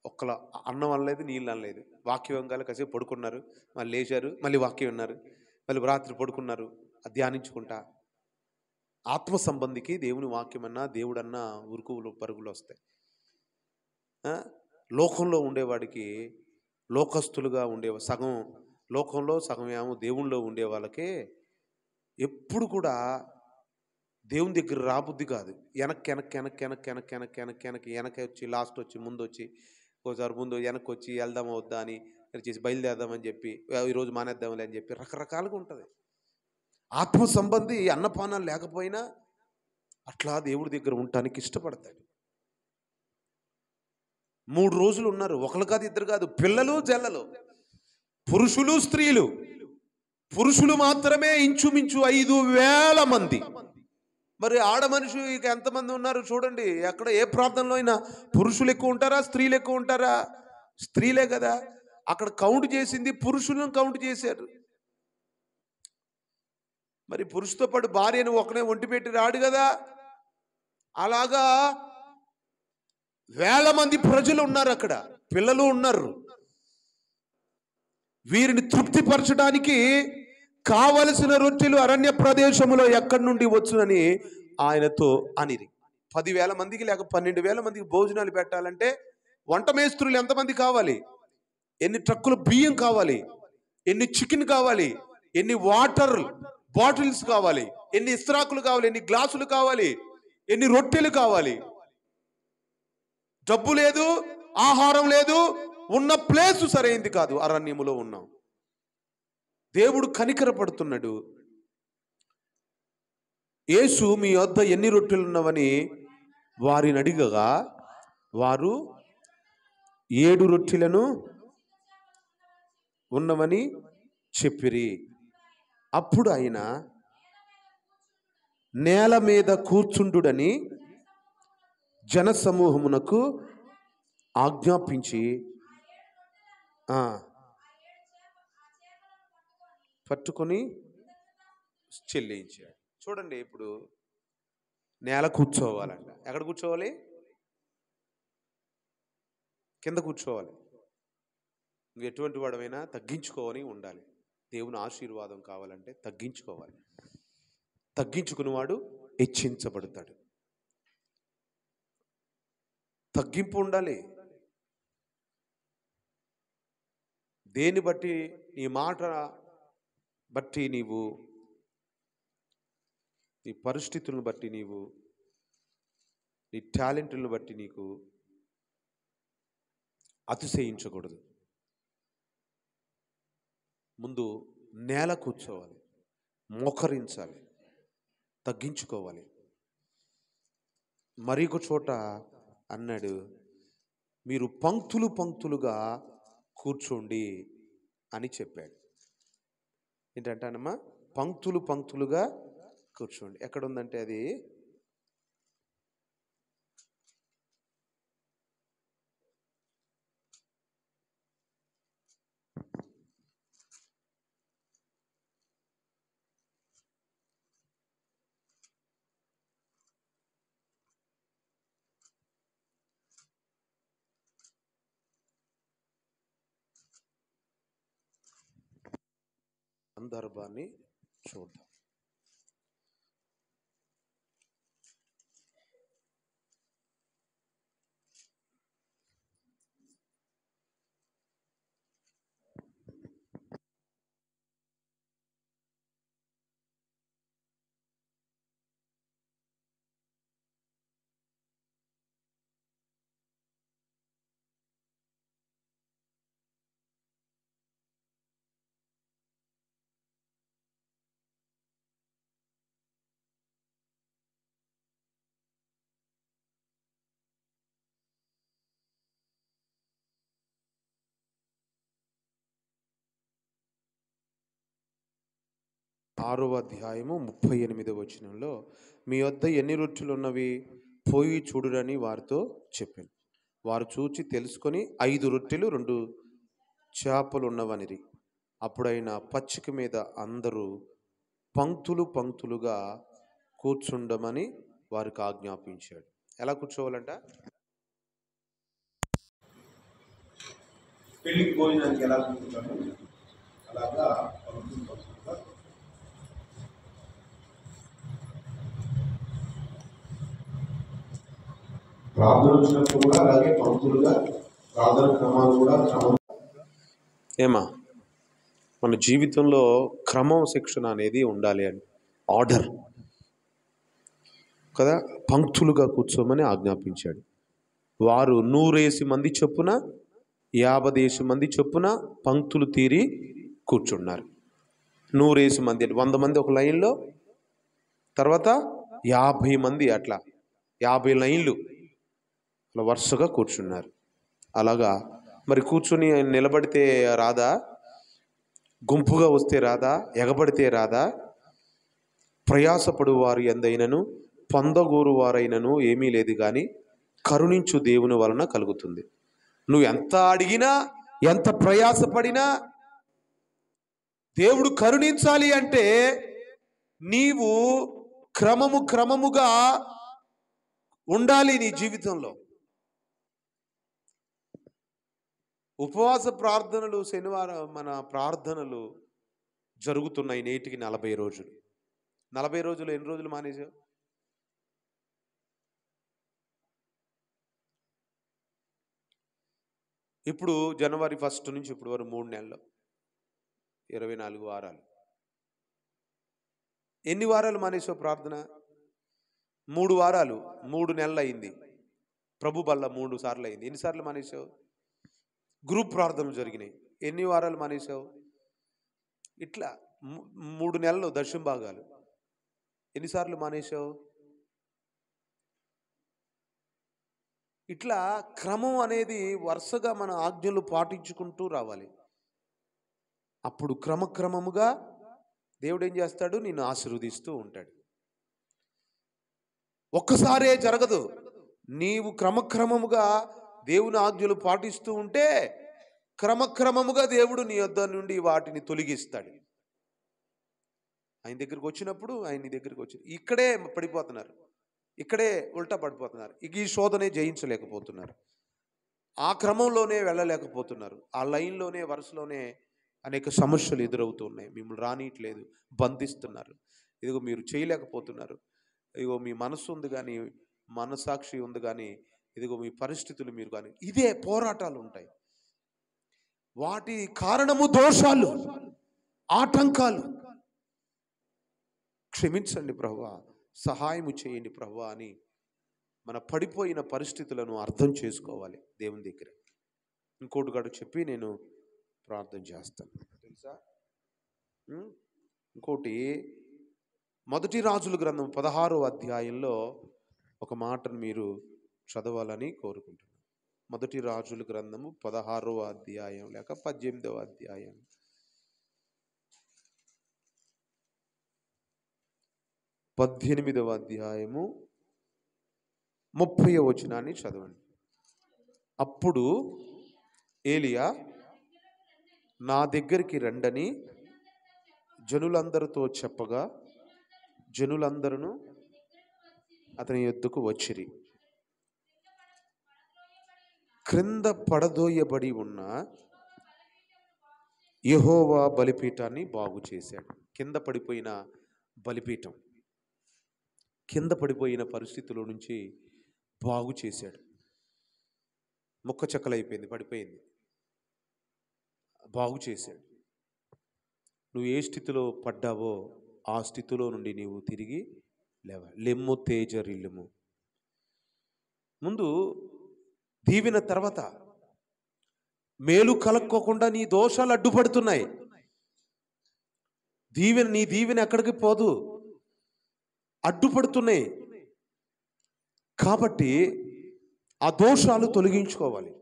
A: ఒక్కల అన్నం అనలేదు, నీళ్ళు అనలేదు. వాక్యం వంగాలి, కాసేపు పడుకున్నారు, మళ్ళీ లేచారు, మళ్ళీ వాక్యం విన్నారు, మళ్ళీ రాత్రి పడుకున్నారు ధ్యానించుకుంటా. ఆత్మ సంబంధికి దేవుని వాక్యం అన్నా దేవుడన్నా ఉరుకులు పరుగులు వస్తాయి. లోకంలో ఉండేవాడికి, లోకస్తులుగా సగం లోకంలో సగం ఏమో దేవునిలో ఉండే వాళ్ళకే ఎప్పుడు కూడా దేవుని దగ్గర రాబుద్ది కాదు. వెనక్కి వచ్చి లాస్ట్ వచ్చి ముందు వచ్చి, ఒకసారి ముందు వెనక్కి వచ్చి వెళ్దామా వద్దా అని చేసి బయలుదేరదామని చెప్పి, ఈరోజు మానేద్దామని అని చెప్పి రకరకాలుగా ఉంటుంది. ఆత్మ సంబంధి అన్నపానాలు లేకపోయినా అట్లా దేవుడి దగ్గర ఉండటానికి ఇష్టపడతాడు. 3 రోజులు ఉన్నారు. ఒకరు కాదు, ఇద్దరు కాదు, పిల్లలు జల్లలు పురుషులు స్త్రీలు, పురుషులు మాత్రమే ఇంచుమించు 5,000 మంది. మరి ఆడ మనిషి ఇక ఎంతమంది ఉన్నారు చూడండి. ఎక్కడ ఏ ప్రాంతంలో అయినా పురుషులు ఎక్కువ ఉంటారా, స్త్రీలు ఎక్కువ ఉంటారా? స్త్రీలే కదా. అక్కడ కౌంట్ చేసింది పురుషులను కౌంట్ చేశారు. మరి పురుషుతో పాటు భార్యను ఒకనే ఒంటి పెట్టి రాడు కదా. అలాగా వేల మంది ప్రజలు ఉన్నారు, అక్కడ పిల్లలు ఉన్నారు. వీరిని తృప్తిపరచడానికి కావలసిన రొట్టెలు అరణ్య ప్రదేశంలో ఎక్కడి నుండి వచ్చునని ఆయనతో అనిరి. 10,000 మందికి లేక 12,000 మందికి భోజనాలు పెట్టాలంటే వంట మేస్త్రులు ఎంతమంది కావాలి? ఎన్ని ట్రక్కులు బియ్యం కావాలి? ఎన్ని చికెన్ కావాలి? ఎన్ని వాటర్ బాటిల్స్ కావాలి? ఎన్ని ఇస్త్రాకులు కావాలి? ఎన్ని గ్లాసులు కావాలి? ఎన్ని రొట్టెలు కావాలి? డబ్బు లేదు, ఆహారం లేదు, ఉన్న ప్లేసు సరైంది కాదు. అరణ్యములో ఉన్నాం. దేవుడు కనికరపడుతున్నాడు. యేసు మీ వద్ద ఎన్ని రొట్టెలు ఉన్నవని వారిని అడిగగా వారు 7 రొట్టెలను ఉన్నవని చెప్పిరి. అప్పుడు ఆయన నేల మీద కూర్చుండుడని జనసమూహమునకు ఆజ్ఞాపించి పట్టుకొని చెల్లించాడు. చూడండి, ఇప్పుడు నేల కూర్చోవాలంట. ఎక్కడ కూర్చోవాలి? కింద కూర్చోవాలి. నువ్వు ఎటువంటి వాడమైనా తగ్గించుకోవని ఉండాలి. దేవుని ఆశీర్వాదం కావాలంటే తగ్గించుకోవాలి. తగ్గించుకునేవాడు హెచ్చించబడతాడు. తగ్గింపు ఉండాలి. దేని బట్టి? నీ మాట బట్టి, నీవు నీ పరిస్థితులను బట్టి, నీవు నీ టాలెంట్లను బట్టి నీకు అతిశయించకూడదు. ముందు నేల కూర్చోవాలి, మోకరించాలి, తగ్గించుకోవాలి. మరొక చోట అన్నాడు, మీరు పంక్తులు పంక్తులుగా కూర్చోండి అని చెప్పాడు. ఏంటంటానమ్మా? పంక్తులు పంక్తులుగా కూర్చోండి. ఎక్కడుందంటే అది సందర్భాన్ని చూద్దాం. ఆరవ అధ్యాయము 38వ వచనంలో, మీ వద్ద ఎన్ని రొట్టెలు ఉన్నవి పోయి చూడురని వారితో చెప్పాను. వారు చూచి తెలుసుకొని 5 రొట్టెలు 2 చేపలు ఉన్నవనిరి. అప్పుడైనా పచ్చిక మీద అందరూ పంక్తులు పంక్తులుగా కూర్చుండమని వారికి ఆజ్ఞాపించాడు. ఎలా కూర్చోవాలంట?
B: పెళ్లికి భోజనానికి ఎలా కూర్చుంటాము అలాగా పంక్తులు పంక్తులుగా. ప్రార్థన వచ్చినప్పుడు కూడా అలాగే పంక్తులుగా, ప్రార్థన క్రమాలు కూడా
A: ఏమా మన జీవితంలో క్రమం శిక్షణ అనేది ఉండాలి అని, ఆర్డర్ కదా. పంక్తులుగా కూర్చోమని ఆజ్ఞాపించాడు. వారు 100 మంది చొప్పున 50 మంది చొప్పున పంక్తులు తీరి కూర్చున్నారు. 100 మంది అంటే 100 మంది ఒక లైన్లో, తర్వాత 50 మంది అట్లా 50 లైన్లు అలా వరుసగా కూర్చున్నారు. అలాగా మరి కూర్చుని నిలబడితే రాదా? గుంపుగా వస్తే రాదా, ఎగబడితే రాదా? ప్రయాసపడు వారు ఎందైనను పొందగోరు వారైనను ఏమీ లేదు కానీ కరుణించు దేవుని వలన కలుగుతుంది. నువ్వు ఎంత అడిగినా, ఎంత ప్రయాసపడినా దేవుడు కరుణించాలి అంటే నీవు క్రమముగా ఉండాలి నీ జీవితంలో. ఉపవాస ప్రార్థనలు శనివారం మన ప్రార్థనలు జరుగుతున్నాయి నేటికి 40 రోజులు. 40 రోజులు ఎన్ని రోజులు మానేసావు? ఇప్పుడు జనవరి 1 నుంచి ఇప్పుడు వరకు 3 నెలలు, 24 వారాలు. ఎన్ని వారాలు మానేసావు ప్రార్థన? 3 వారాలు, 3 నెలలు అయింది. ప్రభు బల్ల 3 సార్లు అయింది. ఎన్నిసార్లు మానేసావు? గ్రూప్ ప్రార్థనలు జరిగినాయి. ఎన్ని వారాలు మానేసావు? ఇట్లా 3 నెలలు దశమ భాగాలు. ఎన్నిసార్లు మానేసావు? ఇట్లా క్రమం అనేది వరుసగా మన ఆజ్ఞలు పాటించుకుంటూ రావాలి. అప్పుడు క్రమముగా దేవుడు ఏం చేస్తాడు? నిన్ను ఆశీర్వదిస్తూ ఉంటాడు. ఒక్కసారే జరగదు. నీవు క్రమముగా దేవుని ఆజ్ఞలు పాటిస్తూ ఉంటే క్రమముగా దేవుడు నీ యొద్ద నుండి వాటిని తొలగిస్తాడు. ఆయన దగ్గరికి వచ్చినప్పుడు ఆయన దగ్గరికి వచ్చి ఇక్కడే పడిపోతున్నారు, ఇక్కడే ఉల్టా పడిపోతున్నారు, ఈ శోధనే జయించలేకపోతున్నారు, ఆ క్రమంలోనే వెళ్ళలేకపోతున్నారు, ఆ లైన్లోనే వరుసలోనే అనేక సమస్యలు ఎదురవుతున్నాయి. మిమ్మల్ని రానియట్లేదు, బంధిస్తున్నారు. ఇదిగో మీరు చేయలేకపోతున్నారు. ఇదిగో మీ మనసు ఉంది కానీ, మనసాక్షి ఉంది కానీ, ఇదిగో మీ పరిస్థితులు మీరు కానీ, ఇదే పోరాటాలు ఉంటాయి. వాటి కారణము దోషాలు, ఆటంకాలు. క్షమించండి ప్రభువా, సహాయము చేయండి ప్రభువా అని మన పడిపోయిన పరిస్థితులను అర్థం చేసుకోవాలి దేవుని దగ్గర. ఇంకోటి కూడా చెప్పి నేను ప్రార్థన చేస్తాను. తెలుసా, ఇంకోటి మొదటి రాజుల గ్రంథం 16వ అధ్యాయంలో ఒక మాటను మీరు చదవాలని కోరుకుంటున్నాను. మొదటి రాజుల గ్రంథము 16వ అధ్యాయం లేక 18వ అధ్యాయం. 18వ అధ్యాయము 30వ వచనాన్ని చదవండి. అప్పుడు ఏలియా నా దగ్గరికి రండని జనులందరితో చెప్పగా జనులందరూ అతని యొద్దకు వచ్చిరి. క్రింద పడదోయబడి ఉన్న యెహోవా బలిపీఠాన్ని బాగు చేశాడు. కింద పడిపోయిన బలిపీఠం, కింద పడిపోయిన పరిస్థితుల నుంచి బాగు చేశాడు. ముక్క చెక్కలైపోయింది, పడిపోయింది, బాగు చేశాడు. నువ్వు ఏ స్థితిలో పడ్డావో ఆ స్థితిలో నుండి నీవు తిరిగి లేవాలి. లెమ్ము తేజరిల్లుము. ముందు దీవెన తర్వాత మేలు కలక్కోకుండా నీ దోషాలు అడ్డుపడుతున్నాయి. నీ దీవెన ఎక్కడికి పోదు, అడ్డుపడుతున్నాయి. కాబట్టి ఆ దోషాలు తొలగించుకోవాలి.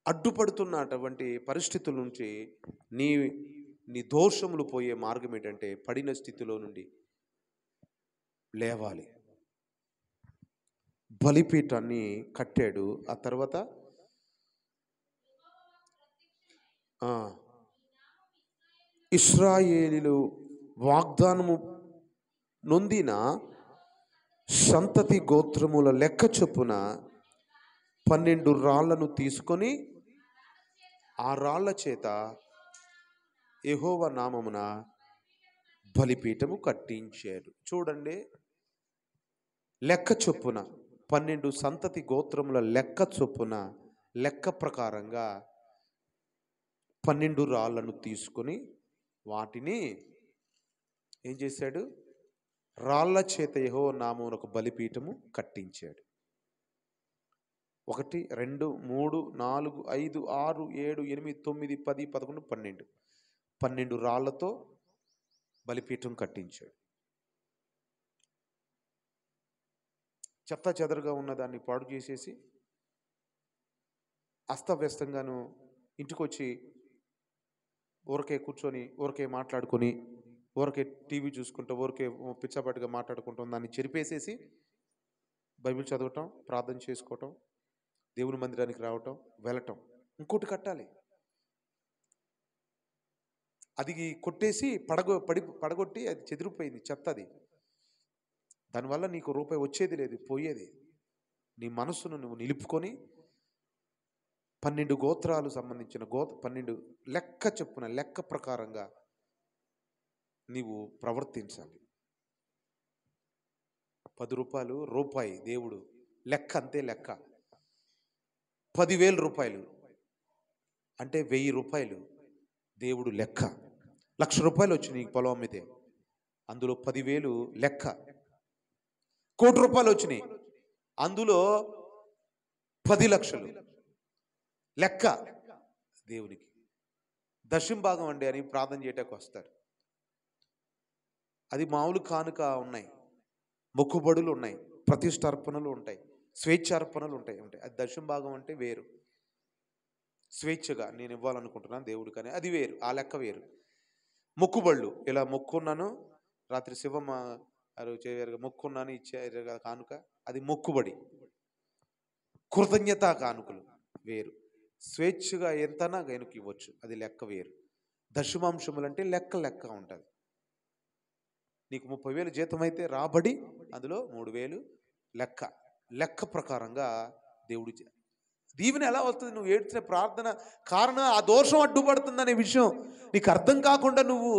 A: అడ్డుపడుతున్నటువంటి పరిస్థితుల నుంచి నీ దోషములు పోయే మార్గం ఏంటంటే పడిన స్థితిలో నుండి లేవాలి. బలిపీఠాన్ని కట్టాడు. ఆ తర్వాత ఇశ్రాయేలీలు వాగ్దానము నొందిన సంతతి గోత్రముల లెక్క చొప్పున 12 రాళ్లను తీసుకొని ఆ రాళ్ల చేత యెహోవా నామమున బలిపీఠము కట్టించాడు. చూడండి, లెక్క చొప్పున 12 సంతతి గోత్రముల లెక్క చొప్పున, లెక్క ప్రకారంగా 12 రాళ్లను తీసుకొని వాటిని ఏం చేశాడు? రాళ్ల చేత యెహోవా నామమున ఒక బలిపీఠము కట్టించాడు. 1 2 3 4 5 6 7 8 9 10 11 12 12 రాళ్లతో బలిపీఠం కట్టించాడు. చెత్త చెదరుగా ఉన్నదాన్ని పాడు చేసేసి అస్తవ్యస్తంగాను ఇంటికి వచ్చి ఊరికే కూర్చొని ఊరికే మాట్లాడుకొని ఊరికే టీవీ చూసుకుంటూ ఊరికే పిచ్చపాటిగా మాట్లాడుకుంటాం, దాన్ని చెరిపేసేసి బైబిల్ చదవటం, ప్రార్థన చేసుకోవటం, దేవుని మందిరానికి రావటం, వెళ్ళటం. ఇంకోటి కట్టాలి. అది కొట్టేసి పడగొట్టి అది చెదిరిపోయింది, చెత్త అది. దానివల్ల నీకు రూపాయి వచ్చేది లేదు, పోయేది. నీ మనస్సును నువ్వు నిలుపుకొని 12 గోత్రాలు సంబంధించిన 12 లెక్క చెప్పున లెక్క ప్రకారంగా నీవు ప్రవర్తించాలి. 10 రూపాయలు రూపాయి దేవుడు లెక్క, అంతే లెక్క. 10,000 రూపాయలు అంటే 1000 రూపాయలు దేవుడు లెక్క. 1,00,000 రూపాయలు వచ్చి నీకు పొలం అమ్మితే అందులో 10,000 లెక్క. 1,00,00,000 రూపాయలు వచ్చినాయి, అందులో 10 లక్షలు లెక్క దేవునికి. దశమ భాగం అండి అని ప్రార్థన చేయటానికి వస్తారు. అది మామూలు కానుక ఉన్నాయి, మొక్కుబడులు ఉన్నాయి, ప్రతిష్టార్పణలు ఉంటాయి, స్వేచ్ఛార్పణలు ఉంటాయి. అది దశమ భాగం అంటే వేరు. స్వేచ్ఛగా నేను ఇవ్వాలనుకుంటున్నాను దేవుడు, కానీ అది వేరు, ఆ లెక్క వేరు. మొక్కుబళ్ళు, ఇలా మొక్కున్నాను, రాత్రి శివమ్మ చేయగా మొక్కున్నాను ఇచ్చారు కానుక, అది మొక్కుబడి. కృతజ్ఞతా కానుకలు వేరు. స్వేచ్ఛగా ఎంతనా గనుక ఇవ్వచ్చు, అది లెక్క వేరు. దశమాంశములు అంటే లెక్క ఉంటుంది. నీకు 30,000 జీతం అయితే రాబడి అందులో 3,000 లెక్క ప్రకారంగా దేవుడు. దీవెన ఎలా వస్తుంది? నువ్వు ఏడ్చిన ప్రార్థన కారణం ఆ దోషం అడ్డుపడుతుందనే విషయం నీకు అర్థం కాకుండా నువ్వు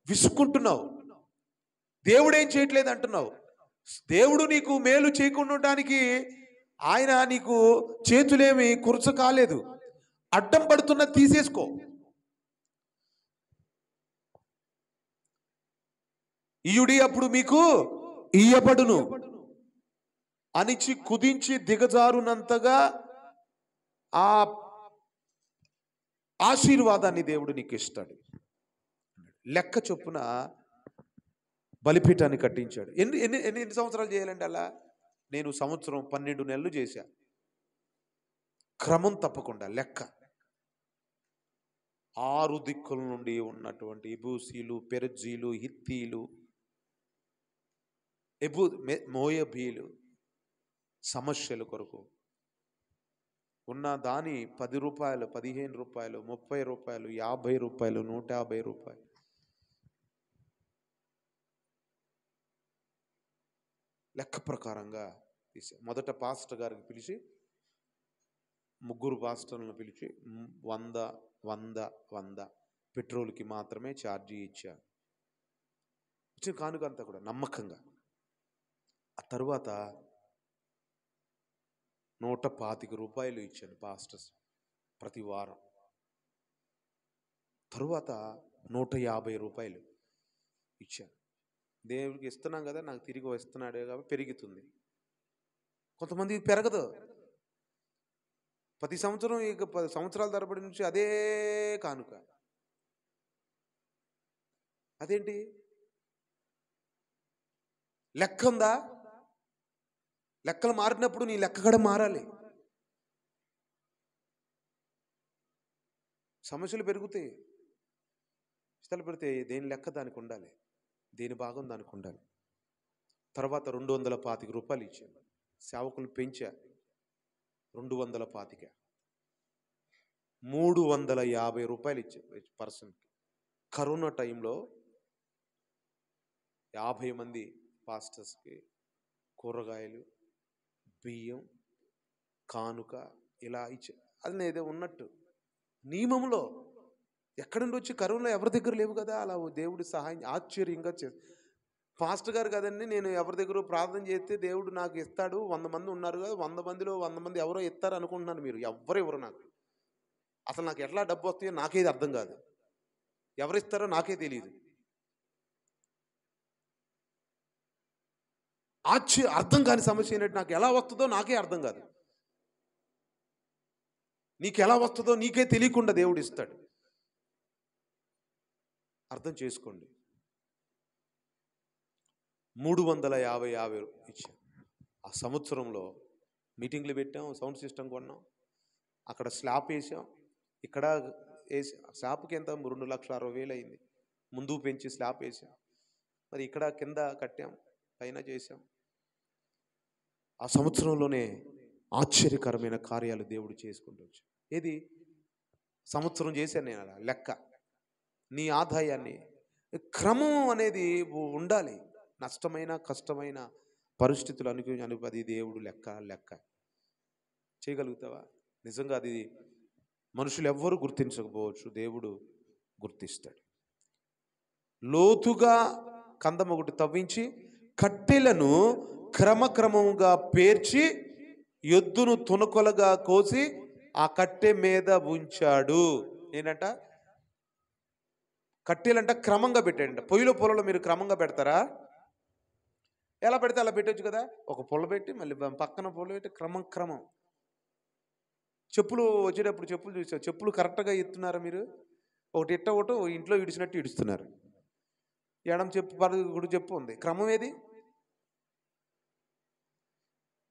A: విసుక్కుంటున్నావు. దేవుడు ఏం చేయట్లేదు అంటున్నావు. దేవుడు నీకు మేలు చేయకుండా ఉండడానికి ఆయన నీకు చేతులేమి కురచ కాలేదు. అడ్డం పడుతున్న తీసేసుకో. ఇయుడి అప్పుడు మీకు ఇయ్యబడును అనిచి కుదించి దిగజారునంతగా ఆ ఆశీర్వాదాన్ని దేవుడు నీకు ఇస్తాడు. లెక్క చొప్పున బలిపీఠాన్ని కట్టించాడు. ఎన్ని సంవత్సరాలు చేయాలండి అలా? నేను సంవత్సరం 12 నెలలు చేశా, క్రమం తప్పకుండా లెక్క. 6 దిక్కుల నుండి ఉన్నటువంటి ఎబూసీలు, పెరజీలు, హిత్తీలు, మోయబీలు సమస్యల కొరకు ఉన్న దాని 10 రూపాయలు, 15 రూపాయలు, 30 రూపాయలు, 50 రూపాయలు, 150 రూపాయలు లెక్క ప్రకారంగా తీసా. మొదట పాస్టర్ గారికి పిలిచి, 3 పాస్టర్లను పిలిచి 100 పెట్రోల్కి మాత్రమే ఛార్జీ ఇచ్చా. ఇచ్చిన కానుక అంతా కూడా నమ్మకంగా. ఆ తరువాత 125 రూపాయలు ఇచ్చాను పాస్టర్స్ ప్రతి వారం. తరువాత 150 రూపాయలు ఇచ్చాను. దేవుడికి ఇస్తున్నాం కదా, నాకు తిరిగి వస్తున్నాడే కాబట్టి పెరుగుతుంది. కొంతమంది పెరగదు. ప్రతి సంవత్సరం ఇక 10 సంవత్సరాల తరబడి నుంచి అదే కానుక. అదేంటి? లెక్క ఉందా? లెక్కలు మారినప్పుడు నీ లెక్క కూడా మారాలి. సమస్యలు పెరుగుతాయి, ఇష్టాలు పెడితే దేని లెక్క దానికి ఉండాలి, దేని భాగం దానికి ఉండాలి. తర్వాత 225 రూపాయలు ఇచ్చాను. సేవకులు పెంచా 225, 350 రూపాయలు ఇచ్చాను పర్సన్కి. కరోనా టైంలో 50 మంది పాస్టర్స్కి కూరగాయలు, బియ్యం, కానుక ఇలా ఇచ్చా. అది ఏదో ఉన్నట్టు నియమంలో. ఎక్కడి నుండి వచ్చి కరోనా ఎవరి దగ్గర లేవు కదా, అలా దేవుడి సహాయం ఆశ్చర్యంగా పాస్టర్ గారు కదండి, నేను ఎవరి దగ్గర ప్రార్థన చేస్తే దేవుడు నాకు ఇస్తాడు. 100 మంది ఉన్నారు కదా, 100 మందిలో 100 మంది ఎవరో ఇస్తారు అనుకుంటున్నాను. మీరు ఎవరు నాకు అసలు నాకు ఎట్లా డబ్బు వస్తాయో నాకేది అర్థం కాదు, ఎవరిస్తారో నాకే తెలియదు. అర్థం కాని సమస్య ఏంటంటే నాకు ఎలా వస్తుందో నాకే అర్థం కాదు. నీకు ఎలా వస్తుందో నీకే తెలియకుండా దేవుడు ఇస్తాడు. అర్థం చేసుకోండి. 350 ఇచ్చాం. ఆ సంవత్సరంలో మీటింగ్లు పెట్టాం, సౌండ్ సిస్టమ్ కొన్నాం, అక్కడ స్లాబ్ వేసాం, ఇక్కడ వేసి స్లాబ్కి ఎంత 2,60,000 అయింది. ముందు పెంచి స్లాబ్ వేసాం. మరి ఇక్కడ కింద కట్టాం, పైన చేసాం. ఆ సంవత్సరంలోనే ఆశ్చర్యకరమైన కార్యాలు దేవుడు చేసుకుంటూ వచ్చాడు. ఏది సంవత్సరం చేశాను నేను అలా లెక్క. నీ ఆదాయాన్ని క్రమం అనేది ఉండాలి. నష్టమైన కష్టమైన పరిస్థితులు అది దేవుడు లెక్క చేయగలుగుతావా? నిజంగా అది మనుషులు ఎవ్వరూ గుర్తించకపోవచ్చు, దేవుడు గుర్తిస్తాడు. లోతుగా కందం ఒకటి తవ్వించి కట్టెలను క్రమక్రమంగా పేర్చి ఎద్దును తునకలుగా కోసి ఆ కట్టె మీద ఉంచాడు. ఏంటంట? కట్టెలంట క్రమంగా పెట్టాడంట. పొయ్యిలో మీరు క్రమంగా పెడతారా? ఎలా పెడితే అలా పెట్టచ్చు కదా. ఒక పొల పెట్టి మళ్ళీ పక్కన పొల పెట్టి క్రమం. చెప్పులు వచ్చేటప్పుడు చెప్పులు చూసారు, చెప్పులు కరెక్ట్గా ఎత్తున్నారా మీరు? ఒకటి ఇంట్లో ఇడిచినట్టు ఇడుస్తున్నారు. ఎడం చెప్పు చెప్పు ఉంది. క్రమం ఏది?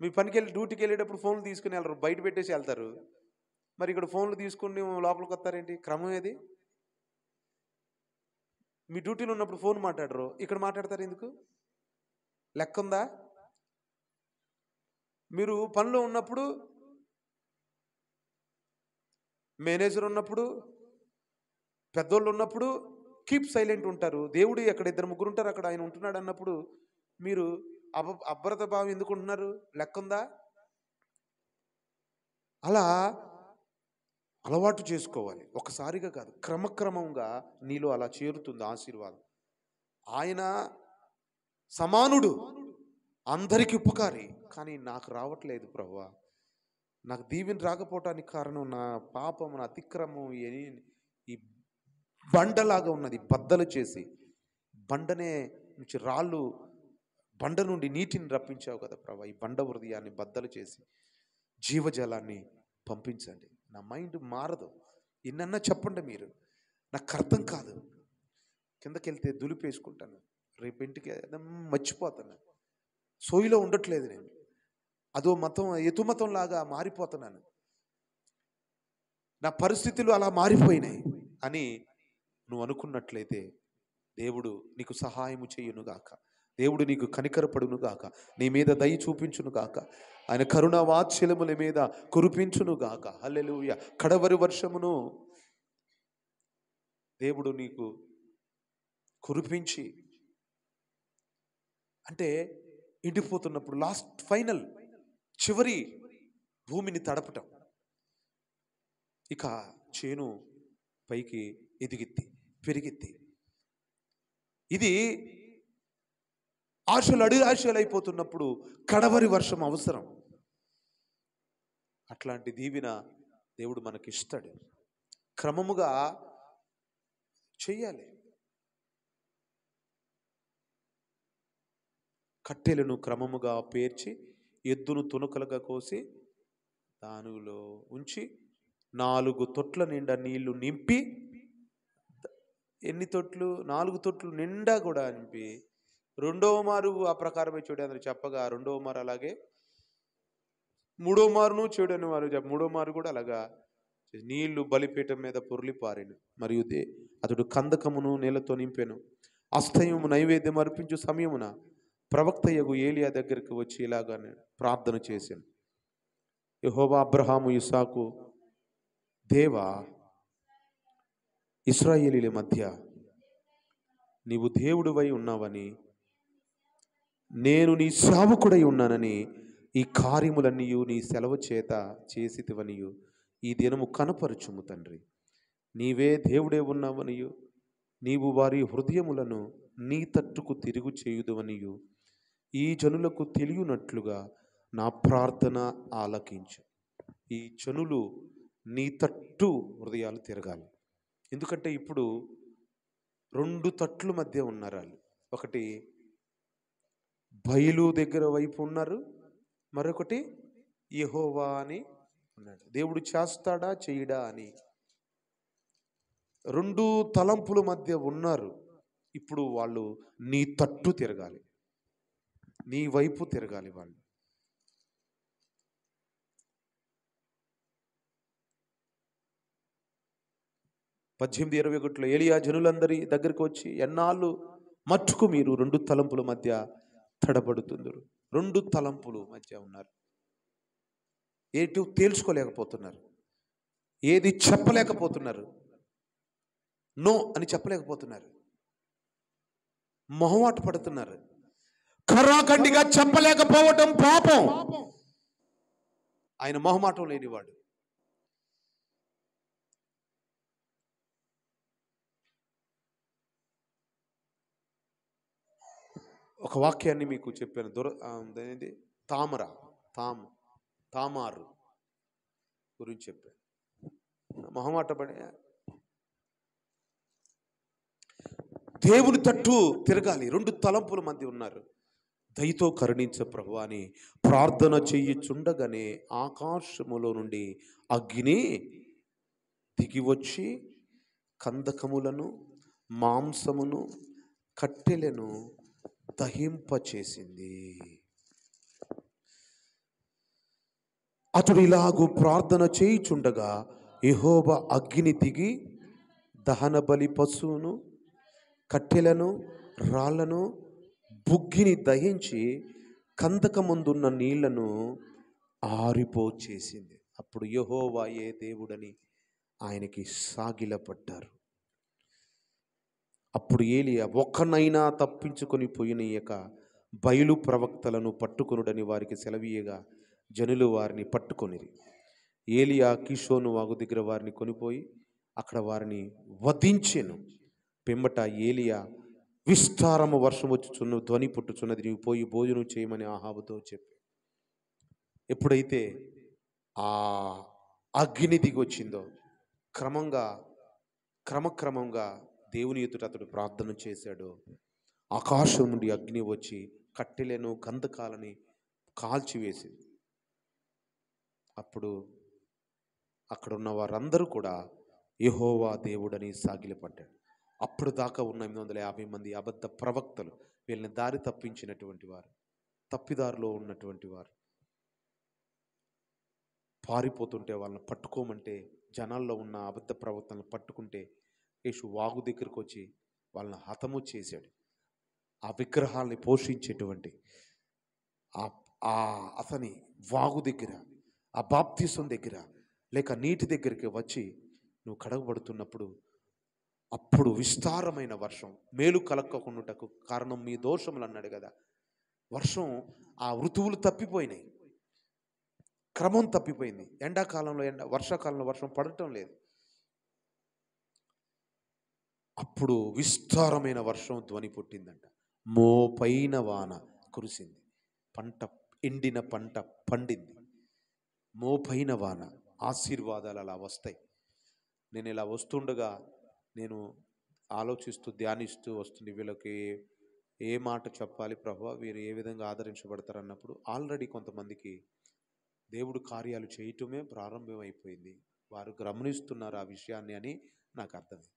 A: మీ డ్యూటీకి వెళ్ళేటప్పుడు ఫోన్లు తీసుకుని వెళ్ళరు, బయట పెట్టేసి వెళ్తారు. మరి ఇక్కడ ఫోన్లు తీసుకుని లోపలికి వస్తారేంటి? క్రమం ఏది? మీ డ్యూటీలో ఉన్నప్పుడు ఫోన్ మాట్లాడరు, ఇక్కడ మాట్లాడతారు ఎందుకు? లెక్క ఉందా? మీరు పనిలో ఉన్నప్పుడు, మేనేజర్ ఉన్నప్పుడు, పెద్దోళ్ళు ఉన్నప్పుడు కీప్ సైలెంట్ ఉంటారు. దేవుడు అక్కడ 2-3 ఉంటారు, అక్కడ ఆయన ఉంటున్నాడు అన్నప్పుడు మీరు అభ్రత భావం ఎందుకు ఉంటున్నారు? లెక్క ఉందా? అలా అలవాటు చేసుకోవాలి. ఒకసారిగా కాదు, క్రమక్రమంగా నీలో అలా చేరుతుంది ఆశీర్వాదం. ఆయన సమానుడు, అందరికి ఉపకారి. కానీ నాకు రావట్లేదు ప్రభువా, నాకు దీవెన రాకపోవటానికి కారణం నా పాపం, నా అతిక్రమం. ఈ బండలాగా ఉన్నది, బద్దలు చేసి బండనే నుంచి రాళ్ళు, బండ నుండి నీటిని రప్పించావు కదా ప్రభా. ఈ బండ హృదయాన్ని బద్దలు చేసి జీవజలాన్ని పంపించండి. నా మైండ్ మారదు. ఎన్నన్నా చెప్పండి మీరు, నాకు అర్థం కాదు. కిందకి వెళ్తే దులిపేసుకుంటాను, రేపు ఇంటికి మర్చిపోతాను, సోయిలో ఉండట్లేదు నేను. అదో మతం, ఎతుమతం లాగా మారిపోతున్నాను. నా పరిస్థితులు అలా మారిపోయినాయి అని నువ్వు అనుకున్నట్లయితే దేవుడు నీకు సహాయము చేయునుగాక. దేవుడు నీకు కనికరపడునుగాక, నీ మీద దయ చూపించునుగాక, ఆయన కరుణ వాత్సల్యముల మీద కురిపించునుగాక. హల్లెలూయా. కడవరి వర్షమును దేవుడు నీకు కురిపించి, అంటే ఎండిపోతున్నప్పుడు లాస్ట్ ఫైనల్ చివరి భూమిని తడపటం, ఇక చేను పైకి ఎదిగిద్ది, పెరిగిద్ది. ఇది ఆశలు ఆశలు అయిపోతున్నప్పుడు కడవరి వర్షం అవసరం. అట్లాంటి దీవెన దేవుడు మనకిస్తాడు. క్రమముగా చెయ్యాలి. కట్టెలను క్రమముగా పేర్చి ఎద్దును తునకలుగా కోసి దానిలో ఉంచి 4 తొట్ల నిండా నీళ్లు నింపి, ఎన్ని తొట్లు? 4 తొట్లు నిండా కూడా నింపి, 2వ మారు ఆ ప్రకారమే చూడు అని చెప్పగా, 2వ మారు అలాగే, 3వ మారును చూడు అని వారు 3వ మారు కూడా అలాగా నీళ్లు బలిపీఠం మీద పొర్లి పారెను. మరియు అతడు కందకమును నీళ్లతో నింపెను. అస్తయము నైవేద్యం అర్పించు సమయమున ప్రవక్తయగు ఏలియా దగ్గరికి వచ్చి ఇలాగానే ప్రార్థన చేశాను. యెహోవా, అబ్రహాము, ఇస్సాకు దేవా, ఇశ్రాయేలీల మధ్య నీవు దేవుడివై ఉన్నావని, నేను నీ సేవకుడై ఉన్నానని, ఈ కార్యములన్నీ నీ సెలవు చేత చేసితివనియు ఈ దినము కనపరుచుము తండ్రి. నీవే దేవుడే ఉన్నావనియు, నీవు వారి హృదయములను నీ తట్టుకు తిరుగు చేయుదువనియు ఈ జనులకు తెలియనట్లుగా నా ప్రార్థన ఆలకించు. ఈ జనులు నీ తట్టు హృదయాలు తిరగాలి. ఎందుకంటే ఇప్పుడు 2 తట్లు మధ్య ఉన్నారు వాళ్ళు. ఒకటి బయలు దగ్గర వైపు ఉన్నారు, మరొకటి యెహోవా అని ఉన్నాడు. దేవుడు చేస్తాడా చేయడా అని 2 తలంపుల మధ్య ఉన్నారు. ఇప్పుడు వాళ్ళు నీ తట్టు తిరగాలి, నీ వైపు తిరగాలి వాళ్ళు. 18:21 ఏలియా జనులందరి దగ్గరికి వచ్చి, ఎన్నాళ్ళు మట్టుకు మీరు 2 తలంపుల మధ్య తడబడుతుందరు. 2 తలంపుల మధ్య ఉన్నారు. ఏటూ తేల్చుకోలేకపోతున్నారు, ఏది చెప్పలేకపోతున్నారు, నో అని చెప్పలేకపోతున్నారు, మొహమాట పడుతున్నారు. ఖరాఖండిగా చెప్పలేకపోవటం పాపం. ఆయన మొహమాటం లేనివాడు. ఒక వాక్యాన్ని మీకు చెప్పాను. తామారు గురించి చెప్పాను. మొహమాట పడి దేవుని తట్టు తిరగాలి. 2 తలంపుల మధ్య ఉన్నారు. దయతో కరుణించ ప్రభువా అని ప్రార్థన చెయ్యుచుండగానే ఆకాశములో నుండి అగ్ని దిగివచ్చి కందకములను, మాంసమును, కట్టెలను దహింపచేసింది. అతడు ఇలాగూ ప్రార్థన చేయుచుండగా యెహోవా అగ్ని దిగి దహన బలి పశువును, కట్టెలను, రాళ్లను, బుగ్గిని దహించి కందకముందున్న నీళ్లను ఆరిపోచేసింది. అప్పుడు యెహోవా ఏ దేవుడని ఆయనకి సాగిలపడ్డారు. అప్పుడు ఏలియా, ఒక్కనైనా తప్పించుకొని పోయినయక బయలు ప్రవక్తలను పట్టుకొనుడని వారికి సెలవీయగా జనులు వారిని పట్టుకొనిరి. ఏలియా కిషోను వాగు దగ్గర వారిని కొనిపోయి అక్కడ వారిని వధించెను. పిమ్మట ఏలియా, విస్తారము వర్షం వచ్చుచున్న ధ్వని పుట్టుచున్నది, నీవు పోయి భోజనం చేయమని ఆహాబుతో చెప్పి, ఎప్పుడైతే ఆ అగ్ని దిగి వచ్చిందో క్రమక్రమంగా దేవుని ఎదుట అతడు ప్రార్థన చేశాడు. ఆకాశం నుండి అగ్ని వచ్చి కట్టెలను, కందకాలని కాల్చివేసింది. అప్పుడు అక్కడున్న వారందరూ కూడా యెహోవా దేవుడని సాగిలపడ్డాడు. అప్పుడు దాకా ఉన్న 850 మంది అబద్ధ ప్రవక్తలు, వీళ్ళని దారి తప్పించినటువంటి వారు, తప్పిదారిలో ఉన్నటువంటి వారు, పారిపోతుంటే వాళ్ళని పట్టుకోమంటే, జనాల్లో ఉన్న అబద్ధ ప్రవక్తలను పట్టుకుంటే యేసు వాగు దగ్గరికి వచ్చి వాళ్ళని హతము చేశాడు. ఆ విగ్రహాల్ని పోషించేటువంటి అతని వాగు దగ్గర, ఆ బాప్తిసం దగ్గర లేక నీటి దగ్గరికి వచ్చి నువ్వు కడగబడుతున్నప్పుడు అప్పుడు విస్తారమైన వర్షం, మేలు కలక్కకుండాటకు కారణం మీ దోషములు అన్నాడు కదా. వర్షం, ఆ ఋతువులు తప్పిపోయినాయి, క్రమం తప్పిపోయింది. ఎండాకాలంలో వర్షాకాలంలో వర్షం పడటం లేదు. అప్పుడు విస్తారమైన వర్షం ధ్వని పుట్టిందంట. మోపైన వాన కురిసింది, ఎండిన పంట పండింది. మోపైన వాన, ఆశీర్వాదాలు అలా వస్తాయి. నేను ఇలా వస్తుండగా నేను ఆలోచిస్తూ ధ్యానిస్తూ వస్తుంది, వీళ్ళకి ఏ మాట చెప్పాలి ప్రభువా, వీరు ఏ విధంగా ఆదరించబడతారు అన్నప్పుడు ఆల్రెడీ కొంతమందికి దేవుడు కార్యాలు చేయటమే ప్రారంభమైపోయింది. వారు గమనిస్తున్నారు ఆ విషయాన్ని అని నాకు అర్థమైంది.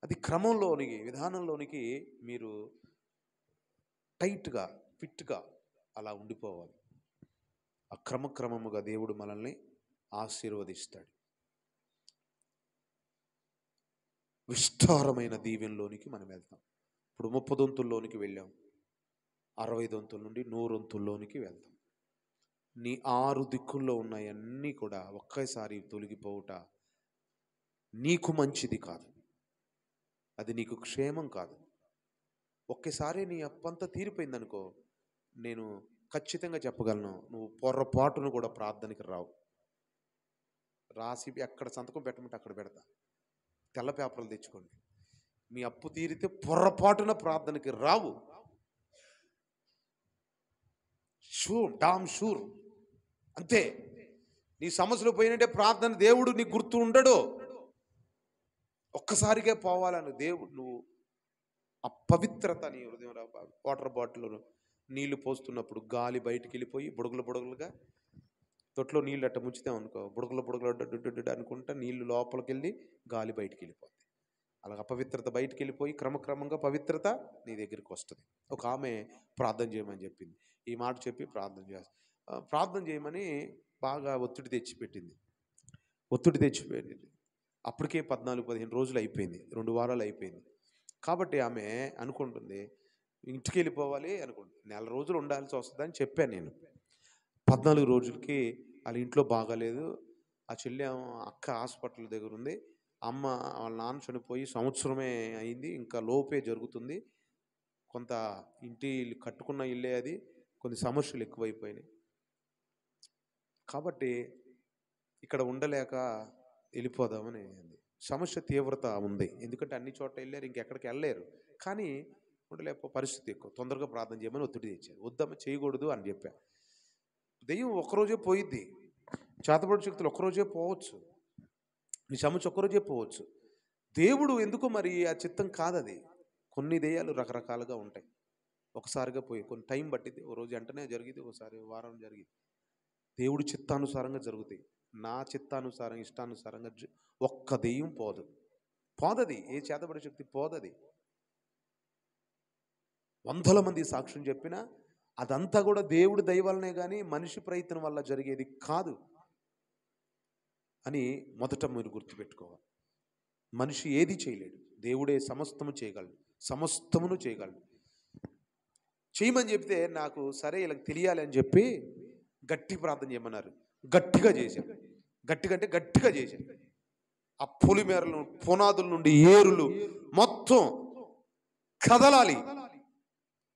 A: అది క్రమంలోనికి, విధానంలోనికి మీరు టైట్గా, ఫిట్గా అలా ఉండిపోవాలి. ఆ క్రమక్రమముగా దేవుడు మనల్ని ఆశీర్వదిస్తాడు. విస్తారమైన దీవెనలోనికి మనం వెళ్తాం. ఇప్పుడు 30 దొంతుల్లోనికి వెళ్ళాం, 60 దొంతుల నుండి 100 దొంతుల్లోనికి వెళ్తాం. నీ 6 దిక్కుల్లో ఉన్నాయన్నీ కూడా ఒక్కసారి తొలగిపోవుట నీకు మంచిది కాదు, అది నీకు క్షేమం కాదు. ఒక్కసారి నీ అప్పంతా తీరిపోయిందనుకో, నేను ఖచ్చితంగా చెప్పగలను, నువ్వు పొర్రపాటును కూడా ప్రార్థనకి రావు. రాసి ఎక్కడ సంతకం పెట్టమంటే అక్కడ పెడతా, తెల్ల పేపర్లు తెచ్చుకోండి. మీ అప్పు తీరితే పొర్రపాటున ప్రార్థనకి రావు. షూర్ అంతే. నీ సమస్యలు పోయినట్టే ప్రార్థన, దేవుడు నీకు గుర్తు ఉండడు. ఒక్కసారిగా పోవాలని దేవుడు, నువ్వు అపవిత్రత నీ హృదయం. వాటర్ బాటిల్ నీళ్లు పోస్తున్నప్పుడు గాలి బయటికి వెళ్ళిపోయి బుడగలుగా తొట్లో నీళ్ళు అట్ట ముంచుతాం అనుకో, బుడగలు అనుకుంటా నీళ్లు లోపలికి వెళ్ళి గాలి బయటికి వెళ్ళిపోతుంది. అలాగ అపవిత్రత బయటికి వెళ్ళిపోయి క్రమక్రమంగా పవిత్రత నీ దగ్గరికి వస్తుంది. ఒక ఆమె ప్రార్థన చేయమని చెప్పింది. ఈ మాట చెప్పి ప్రార్థన చేయమని బాగా ఒత్తిడి తెచ్చిపెట్టింది. అప్పటికే 14-15 రోజులు అయిపోయింది, 2 వారాలు అయిపోయింది. కాబట్టి ఆమె అనుకుంటుంది ఇంటికి వెళ్ళిపోవాలి అనుకుంటుంది. 1 నెల రోజులు ఉండాల్సి వస్తుందని చెప్పాను నేను. 14 రోజులకి వాళ్ళ ఇంట్లో బాగాలేదు. ఆ చెల్లి అక్క హాస్పిటల్ దగ్గర ఉంది. అమ్మ వాళ్ళ నాన్న చనిపోయి సంవత్సరమే అయింది, ఇంకా లోపే జరుగుతుంది. కొంత కట్టుకున్న ఇల్లే అది, కొన్ని సమస్యలు ఎక్కువైపోయినాయి. కాబట్టి ఇక్కడ ఉండలేక వెళ్ళిపోదామని అంది. సమస్య తీవ్రత ఉంది, ఎందుకంటే అన్ని చోట్ల వెళ్ళారు, ఇంకెక్కడికి వెళ్ళలేరు. కానీ ఉండలేక పరిస్థితి ఎక్కువ, తొందరగా ప్రార్థన చేయమని ఒత్తిడి తెచ్చారు. వద్దమ్మ చేయకూడదు అని చెప్పా. దెయ్యం ఒక్కరోజే పోయిద్ది, చేతబడి శక్తులు ఒక్కరోజే పోవచ్చు, నీ సమస్య ఒక్కరోజే పోవచ్చు. దేవుడు ఎందుకో మరి ఆ చిత్తం కాదది. కొన్ని దెయ్యాలు రకరకాలుగా ఉంటాయి, ఒకసారిగా పోయి కొన్ని టైం పట్టింది. ఓ రోజు వెంటనే జరిగింది, ఒకసారి వారం జరిగింది. దేవుడి చిత్తానుసారంగా జరుగుతాయి. నా చిత్తానుసారం ఇష్టానుసారంగా ఒక్క దెయ్యం పోదది, ఏ చేతబడి శక్తి పోదది. 100 మంది సాక్ష్యం చెప్పినా అదంతా కూడా దేవుడి దయ వల్లనే కానీ మనిషి ప్రయత్నం వల్ల జరిగేది కాదు అని మొదట మీరు గుర్తుపెట్టుకోవాలి. మనిషి ఏది చేయలేడు, దేవుడే సమస్తము చేయగలడు, సమస్తమును చేయగలడు. చేయమని చెప్తే నాకు సరే ఇలా తెలియాలి అని చెప్పి గట్టి ప్రార్థన చేయమన్నారు. గట్టిగా చేశాను, గట్టిగా చేశాను. ఆ పొలిమేరలు పునాదుల నుండి ఏరులు మొత్తం కదలాలి.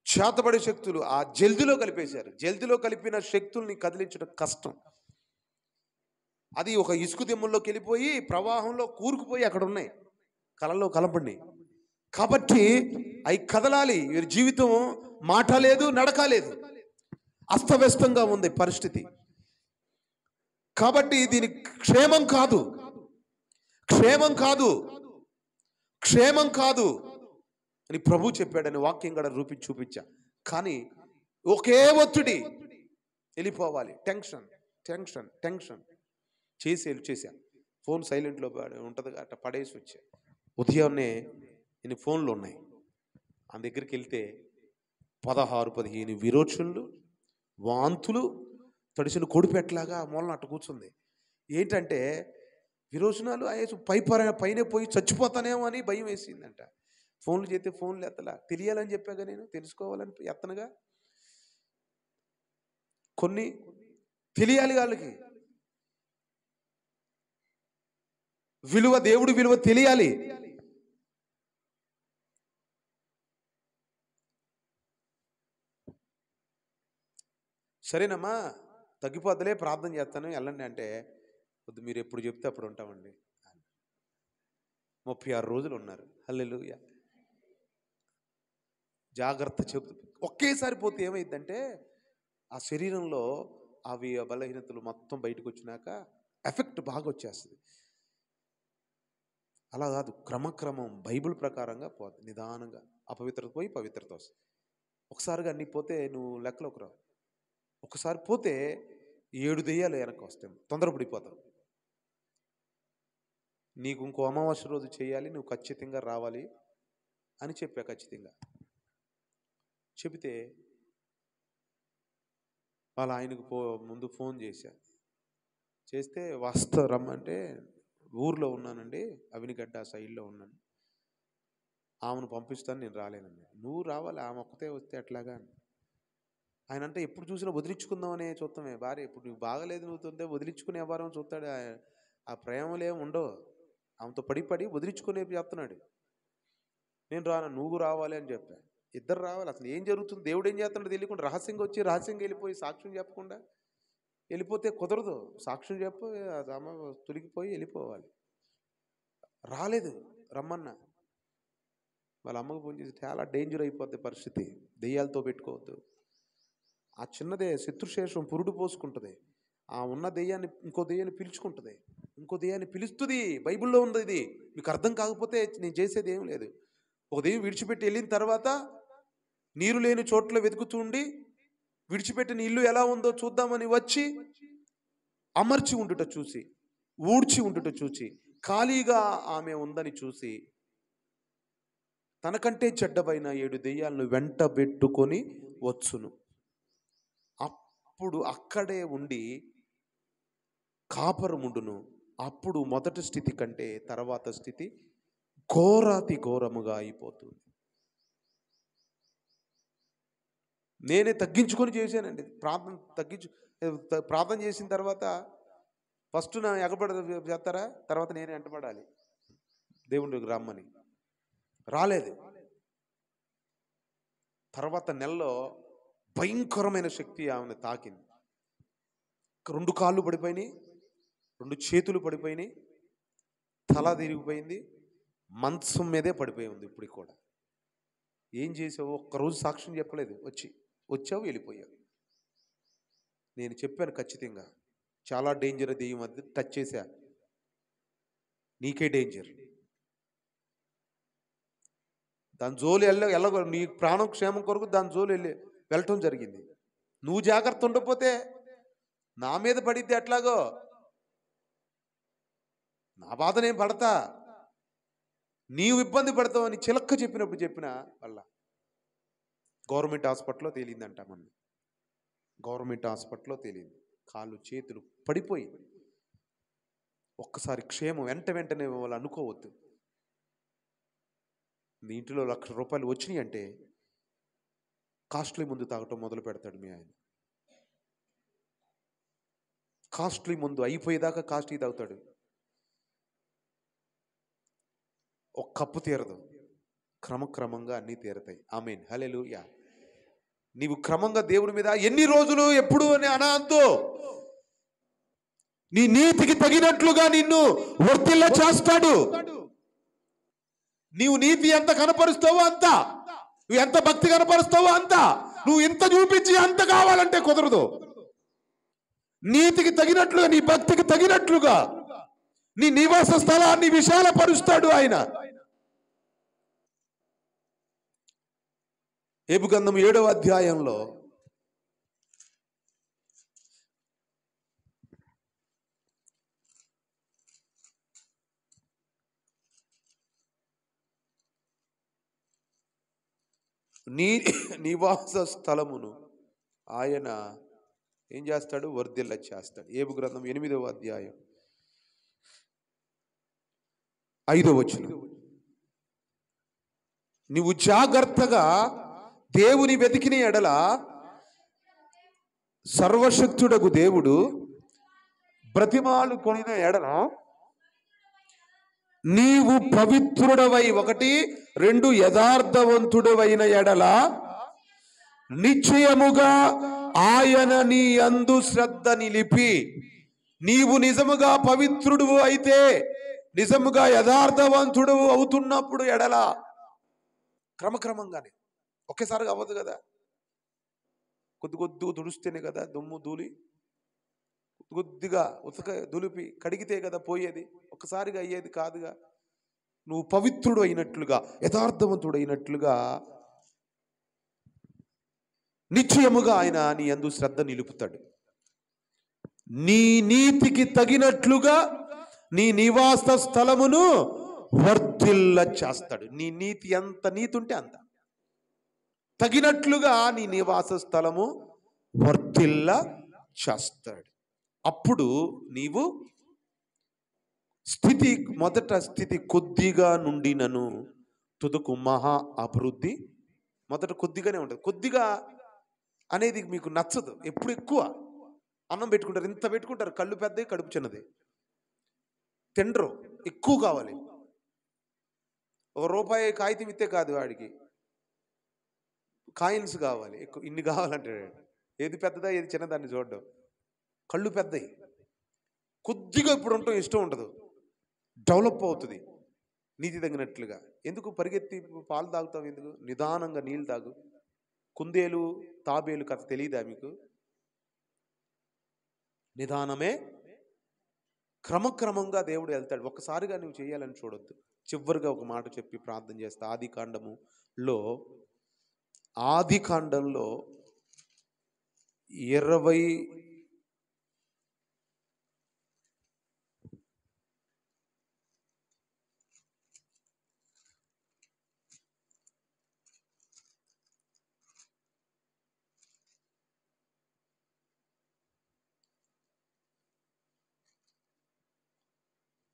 A: చేతబడే శక్తులు ఆ జల్దిలో కలిపేశారు. జల్దిలో కలిపిన శక్తుల్ని కదిలించడం కష్టం. అది ఒక ఇసుక దిమ్మల్లోకి వెళ్ళిపోయి ప్రవాహంలో కూరుకుపోయి అక్కడ ఉన్నాయి, కళల్లో కలపండి. కాబట్టి అవి కదలాలి. వీరి జీవితం మాట లేదు, నడక లేదు, అస్తవ్యస్తంగా ఉంది పరిస్థితి. కాబట్టి దీని క్షేమం కాదు అని ప్రభు చెప్పాడని వాక్యం కూడా చూపించా. కానీ ఒకే ఒత్తిడి, వెళ్ళిపోవాలి, టెన్షన్ చేసా. ఫోన్ సైలెంట్లో ఉంటుంది, అట్లా పడేసి వచ్చా. ఉదయాన్నే ఇన్ని ఫోన్లు ఉన్నాయి, ఆ దగ్గరికి వెళ్తే 16-15 విరోచనలు, వాంతులు, తడిసిన కొడిపెట్టలాగా మూలన అట్ట కూర్చుంది. ఏంటంటే విరోచనాలు అయ్యేసి పైన పోయి చచ్చిపోతానేమో అని భయం వేసిందంట. ఫోన్లు చేస్తే ఫోన్లు ఎత్తలా. తెలియాలని చెప్పాగా, నేను తెలుసుకోవాలని ఎత్తనగా. కొన్ని తెలియాలి, వాళ్ళకి దేవుడి విలువ తెలియాలి. సరేనమ్మా తగ్గిపోద్దలే, ప్రార్థన చేస్తాను, వెళ్ళండి అంటే, వద్దు మీరు ఎప్పుడు చెప్తే అప్పుడు ఉంటామండి. 36 రోజులు ఉన్నారు. హల్లెలూయా. జాగ్రత్త చెబుతూ ఒకేసారి పోతే ఏమైందంటే ఆ శరీరంలో అవి బలహీనతలు మొత్తం బయటకు వచ్చినాక ఎఫెక్ట్ బాగా వచ్చేస్తుంది. అలా కాదు, క్రమక్రమం బైబిల్ ప్రకారంగా పోతుంది, నిదానంగా అపవిత్రత పోయి పవిత్రత వస్తుంది. ఒకసారిగా అన్నీ పోతే నువ్వు లెక్కలోకి రావు. ఒకసారి పోతే 7 దెయ్యాలు వెనక్కి వస్తాయి, తొందరపడిపోతావు. నీకు ఇంకో అమావాస్య రోజు చేయాలి, నువ్వు ఖచ్చితంగా రావాలి అని చెప్పా. ఖచ్చితంగా చెబితే వాళ్ళ ఆయనకు ముందు ఫోన్ చేస్తే వస్తా రమ్మంటే, ఊర్లో ఉన్నానండి, అవినిగడ్డ సైడ్లో ఉన్నాను, ఆమెను పంపిస్తాను, నేను రాలేనండి. నువ్వు రావాలి, ఆమె ఒక్కతే వస్తే ఎట్లాగా అని. ఆయన అంటే ఎప్పుడు చూసినా వదిలించుకుందామనే చూస్తామే భార్య. ఇప్పుడు నువ్వు బాగలేదు, నువ్వుతుంటే వదిలించుకునే వ్యవహారం చూస్తాడు. ఆ ప్రేమలు ఏమి ఉండవు, ఆమెతో పడి వదిలించుకునే చేస్తున్నాడు. నేను రాను, నువ్వు రావాలి అని చెప్పా. ఇద్దరు రావాలి. అసలు ఏం జరుగుతుంది, దేవుడు ఏం చేస్తున్నాడు తెలియకుండా రహస్యంగా వచ్చి రహస్యంగా వెళ్ళిపోయి సాక్ష్యం చెప్పకుండా వెళ్ళిపోతే కుదరదు. సాక్ష్యం చెప్పు, అమ్మ తొలగిపోయి వెళ్ళిపోవాలి. రాలేదు, రమ్మన్నా. వాళ్ళ అమ్మకు ఫోన్ చేసి, చాలా డేంజర్ అయిపోద్ది పరిస్థితి, దెయ్యాలతో పెట్టుకోవద్దు. ఆ చిన్నదే శత్రుశేషం పురుడు పోసుకుంటుంది. ఆ ఉన్న దెయ్యాన్ని ఇంకో దెయ్యాన్ని పిలుచుకుంటుంది, ఇంకో దెయ్యాన్ని పిలుస్తుంది. బైబిల్లో ఉంది ఇది. మీకు అర్థం కాకపోతే నేను చేసేది ఏం లేదు. ఒక దెయ్యం విడిచిపెట్టి వెళ్ళిన తర్వాత నీరు లేని చోట్ల వెతుకుతుండి విడిచిపెట్టిన ఇల్లు ఎలా ఉందో చూద్దామని వచ్చి అమర్చి ఉండుట చూసి, ఊడ్చి ఉండుట చూసి, ఖాళీగా ఆమె ఉందని చూసి తనకంటే చెడ్డవైన 7 దెయ్యాలను వెంటబెట్టుకొని వచ్చును. అప్పుడు అక్కడే ఉండి కాపరముండును, అప్పుడు మొదటి స్థితి కంటే తర్వాత స్థితి ఘోరాతి ఘోరముగా అయిపోతుంది. నేనే తగ్గించుకొని చేశానండి ప్రార్థన చేసిన తర్వాత ఫస్ట్ నా ఎగబడ చేస్తారా, తర్వాత నేనే వెంటబడాలి దేవుడికి రమ్మని. రాలేదు. తర్వాత నెలలో భయంకరమైన శక్తి ఆమెను తాకింది. 2 కాళ్ళు పడిపోయినాయి, 2 చేతులు పడిపోయినాయి, తల తిరిగిపోయింది, మంచం మీదే పడిపోయి ఉంది ఇప్పుడు కూడా. ఏం చేసావు? ఒక్కరోజు సాక్ష్యం చెప్పలేదు. వచ్చావు వెళ్ళిపోయావు. నేను చెప్పాను ఖచ్చితంగా, చాలా డేంజర్ దెయ్యం, అది టచ్ చేశా, నీకే డేంజర్, దాని జోలు వెళ్ళ నీ ప్రాణం క్షేమం కొరకు దాని జోలు వెళ్ళటం జరిగింది. నువ్వు జాగ్రత్త ఉండకపోతే నా మీద పడిద్ది ఎట్లాగో, నా బాధ నేను పడతా, నీవు ఇబ్బంది పడతావు అని చిలక్క చెప్పినప్పుడు చెప్పిన వల్ల గవర్నమెంట్ హాస్పిటల్లో తేలిందంట. గవర్నమెంట్ హాస్పిటల్లో తేలింది, కాళ్ళు చేతులు పడిపోయి. ఒక్కసారి క్షేమం వెంటనే వాళ్ళు అనుకోవద్దు. మీ ఇంటిలో ₹1,00,000 వచ్చినాయి అంటే కాస్ట్లీ ముందు తాగటం మొదలు పెడతాడు మీ ఆయన. కాస్ట్లీ ముందు అయిపోయేదాకా కాస్ట్లీ తాగుతాడు. ఒక కప్పు తీరదు, క్రమక్రమంగా అన్నీ తీరతాయి. ఆమేన్, హల్లెలూయా. నీవు క్రమంగా దేవుని మీద ఎన్ని రోజులు ఎప్పుడు అని అనాంతో, నీ నీతికి తగినట్లుగా నిన్ను వర్తిల్ల చేస్తాడు. నీవు నీతి ఎంత కనపరుస్తావో అంత, నువ్వు ఎంత భక్తి కనపరుస్తావో అంత, నువ్వు ఇంత చూపించి అంత కావాలంటే కుదరదు. నీతికి తగినట్లుగా, నీ భక్తికి తగినట్లుగా నీ నివాస స్థలాన్ని విశాలపరుస్తాడు ఆయన. ఏబు గ్రంథం 7వ అధ్యాయంలో నీ నివాస స్థలమును ఆయన ఏం చేస్తాడు? వర్ధిల్ల చేస్తాడు. ఏబు గ్రంథం 8వ అధ్యాయం 5వ వచనం. నీవు జాగ్రత్తగా దేవుని వెతికిన ఎడల సర్వశక్తుడగు దేవుడు బ్రతిమాలు కొనిన ఎడల నీవు పవిత్రుడవై 1, 2 యథార్థవంతుడవైన ఎడల నిశ్చయముగా ఆయన నీ యందు శ్రద్ధ నిలిపి, నీవు నిజముగా పవిత్రుడు అయితే, నిజముగా యథార్థవంతుడు అవుతున్నప్పుడు ఎడల, క్రమక్రమంగానే, ఒకేసారిగా అవ్వదు కదా, కొద్ది దుడిస్తేనే కదా దుమ్ము ధూళి, కొద్దిగా ఉతక దులిపి కడిగితే కదా పోయేది, ఒక్కసారిగా అయ్యేది కాదుగా. నువ్వు పవిత్రుడు అయినట్లుగా, యథార్థవంతుడు అయినట్లుగా నిశ్చయముగా ఆయన నీ యందు శ్రద్ధ నిలుపుతాడు. నీ నీతికి తగినట్లుగా నీ నివాస స్థలమును వర్ధిల్ల చేస్తాడు. నీ నీతి ఎంత నీతి ఉంటే అంత తగినట్లుగా నీ నివాస స్థలము వర్ధిల్ల చేస్తాడు. అప్పుడు నీవు మొదట స్థితి కొద్దిగా నుండినను తుదకు మహా అభివృద్ధి. మొదట కొద్దిగానే ఉంటుంది. కొద్దిగా అనేది మీకు నచ్చదు. ఎప్పుడు ఎక్కువ అన్నం పెట్టుకుంటారు, ఇంత పెట్టుకుంటారు, కళ్ళు పెద్దవి కడుపు చిన్నది, తిండ్రు, ఎక్కువ కావాలి. ₹1 కాగితం ఇస్తే కాదు, వాడికి కాయిన్స్ కావాలి, ఎక్కువ ఇన్ని కావాలంటే. ఏది పెద్దదా ఏది చిన్నదాన్ని చూడడం, కళ్ళు పెద్దవి. కొద్దిగా ఇప్పుడు ఉండటం ఇష్టం ఉండదు, డెవలప్ అవుతుంది నీతి తగినట్లుగా. ఎందుకు పరిగెత్తి పాలు తాగుతావు? ఎందుకు? నిదానంగా నీళ్ళు తాగు. కుందేలు తాబేలు కథ తెలియదా మీకు? నిదానమే క్రమక్రమంగా దేవుడు వెళ్తాడు. ఒక్కసారిగా నువ్వు చేయాలని చూడొద్దు. చివరిగా ఒక మాట చెప్పి ప్రార్థన చేస్తా. ఆదికాండంలో 20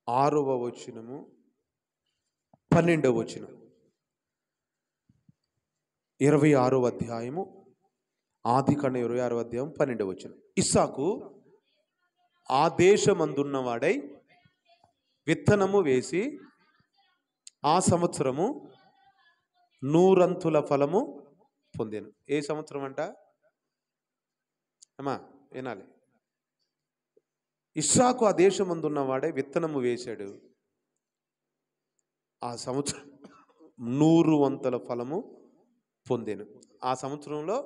A: 6వ వచనము 12వ వచనం, 26వ అధ్యాయము, ఆదికాండం 26వ అధ్యాయం 12వ వచనం. ఇస్సాకు ఆ దేశమందున్నవాడై విత్తనము వేసి ఆ సంవత్సరము 100 ఫలము పొందాను. ఏ సంవత్సరం అంట అమ్మా వినాలి. ఇస్సాకు ఆ దేశమందున్నవాడే విత్తనము వేశాడు, ఆ సంవత్సరం 100 ఫలము పొందాను. ఆ సంవత్సరంలో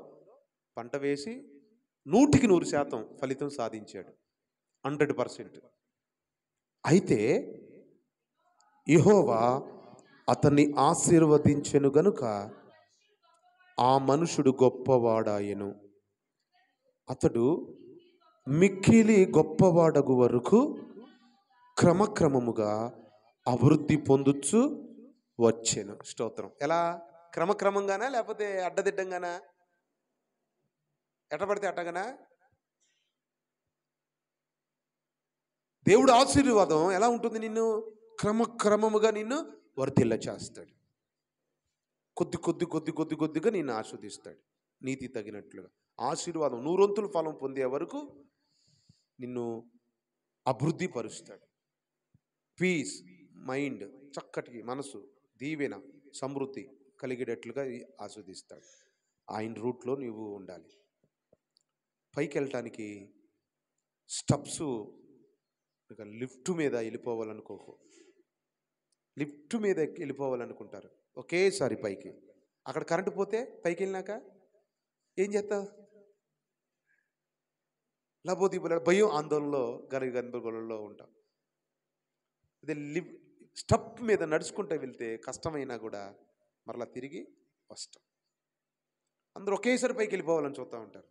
A: పంట వేసి 100% ఫలితం సాధించాడు, 100%. అయితే యెహోవా అతన్ని ఆశీర్వదించెను గనుక ఆ మనుషుడు గొప్పవాడాయెను. అతడు మిక్కిలి గొప్పవాడగు వరకు క్రమక్రమముగా అభివృద్ధి పొందుచు వచ్చెను. స్తోత్రం. ఎలా? క్రమక్రమంగానా లేకపోతే అడ్డదిడ్డంగానా? ఎట్టబడితే అట్టగానా? దేవుడు ఆశీర్వాదం ఎలా ఉంటుంది? నిన్ను క్రమక్రమముగా నిన్ను వర్ధిల్ల చేస్తాడు. కొద్దిగా నిన్ను ఆస్వాదిస్తాడు, నీతి తగినట్లుగా. ఆశీర్వాదం 100 ఫలం పొందే వరకు నిన్ను అభివృద్ధి పరుస్తాడు. పీస్ మైండ్, చక్కటి మనసు, దీవెన, సమృద్ధి కలిగేటట్లుగా ఆస్వాదిస్తాడు. ఆయన రూట్లో నీవు ఉండాలి. పైకి వెళ్ళటానికి స్టెప్స్, లిఫ్ట్ మీద వెళ్ళిపోవాలనుకోకు. లిఫ్ట్ మీద వెళ్ళిపోవాలనుకుంటారు ఒకేసారి పైకి. అక్కడ కరెంటు పోతే పైకి వెళ్ళినాక ఏం చేస్తావు? లేకపోతే భయం, ఆందోళనలో, గందరగోళంలో ఉంటాం. అదే స్టెప్ మీద నడుచుకుంటూ వెళ్తే కష్టమైనా కూడా మరలా తిరిగి వస్తాం. అందరూ ఒకేసారి పైకి వెళ్ళిపోవాలని చూస్తూ ఉంటారు.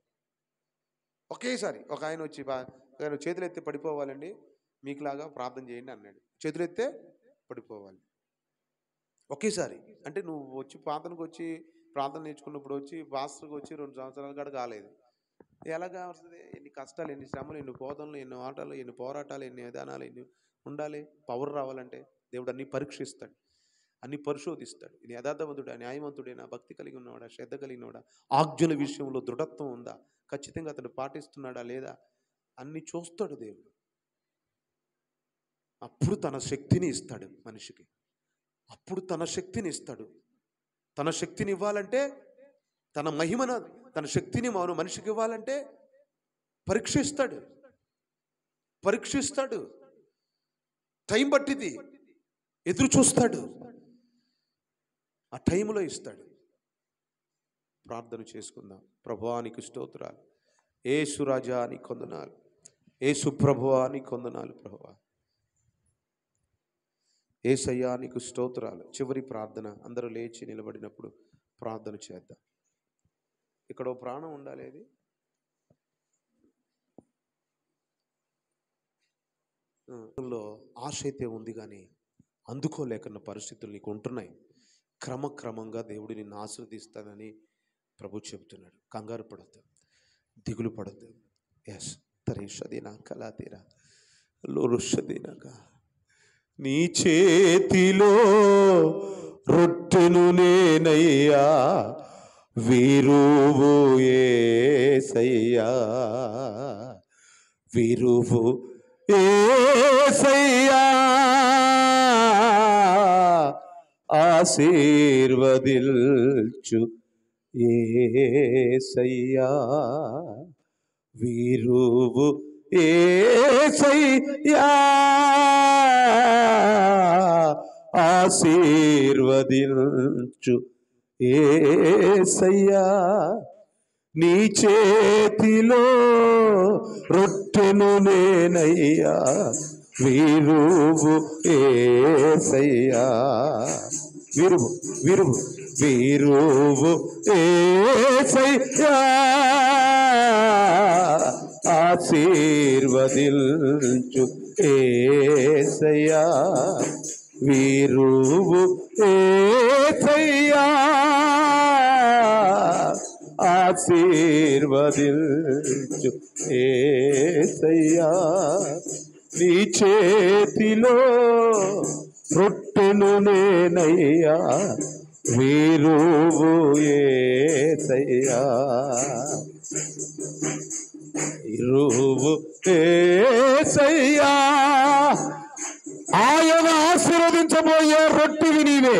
A: ఒకేసారి ఒక ఆయన వచ్చి ఆయన చేతులు ఎత్తే పడిపోవాలండి, మీకులాగా ప్రార్థన చేయండి అన్నాడు. చేతులు ఎత్తే పడిపోవాలి ఒకేసారి. అంటే నువ్వు వచ్చి ప్రార్థన నేర్చుకున్నప్పుడు వచ్చి పాస్టర్కి వచ్చి 2 సంవత్సరాలు కూడా కాలేదు. ఎలాగా వస్తుంది? ఎన్ని కష్టాలు, ఎన్ని శ్రమలు, ఎన్ని బోధనలు, ఎన్ని ఆటలు, ఎన్ని పోరాటాలు, ఎన్ని విధానాలు, ఎన్ని ఉండాలి. పవర్ రావాలంటే దేవుడు అన్ని పరీక్షిస్తాడు, అన్ని పరిశోధిస్తాడు. ఇది యథార్థవంతుడా, న్యాయవంతుడైనా, భక్తి కలిగి ఉన్నవాడా, శ్రద్ధ కలిగినవాడా, ఆజ్ఞల విషయంలో దృఢత్వం ఉందా, ఖచ్చితంగా అతడు పాటిస్తున్నాడా లేదా, అన్ని చూస్తాడు దేవుడు. అప్పుడు తన శక్తిని ఇస్తాడు మనిషికి. అప్పుడు తన శక్తిని ఇస్తాడు. తన శక్తిని ఇవ్వాలంటే, తన మహిమను, తన శక్తిని మనిషికి ఇవ్వాలంటే పరీక్షిస్తాడు. టైం పట్టింది, ఎదురు చూస్తాడు, ఆ టైంలో ఇస్తాడు. ప్రార్థన చేసుకుందాం. ప్రభువా నీకు స్తోత్రాలు, యేసు రాజా నీకు వందనాలు, యేసు ప్రభువా నీకు వందనాలు, ప్రభువా యేసయ్యా నీకు స్తోత్రాలు. చివరి ప్రార్థన, అందరూ లేచి నిలబడినప్పుడు ప్రార్థన చేద్దాం. ఇక్కడ ప్రాణం ఉండాలి. అది ఆశ అయితే ఉంది కానీ అందుకోలేకున్న పరిస్థితులు నీకు ఉంటున్నాయి. క్రమక్రమంగా దేవుడు నిన్ను ఆశీర్వదిస్తానని ప్రభు చెబుతున్నాడు. కంగారు పడద్దు, దిగులు పడద్దు. ఎస్ తరేషదీనా కలాతీరా లోరుషదీనాక నీ చేతిలో రొట్టెను నేనయ్యా, వీరువు యేసయ్యా, వీరువు యేసయ్యా, ఆశీర్వదించు యేసయ్యా, వీరువు యేసయ్యా, ఆశీర్వదించు యేసయ్యా. నీ చేతిలో రొట్టెను నేనయ్యా, వీరువు యేసయ్యా, వీరువు వీరువు వీరువు యేసయ్యా, ఆశీర్వదించు యేసయ్యా, వీరువు యేసయ్యా, ఆశీర్వదించు యేసయ్యా. నీ చేతిలో వీరువు యేసయ్యా, వీరువు యేసయ్యా. ఆయన ఆశీర్వదించబోయే రొట్టెవి నీవే.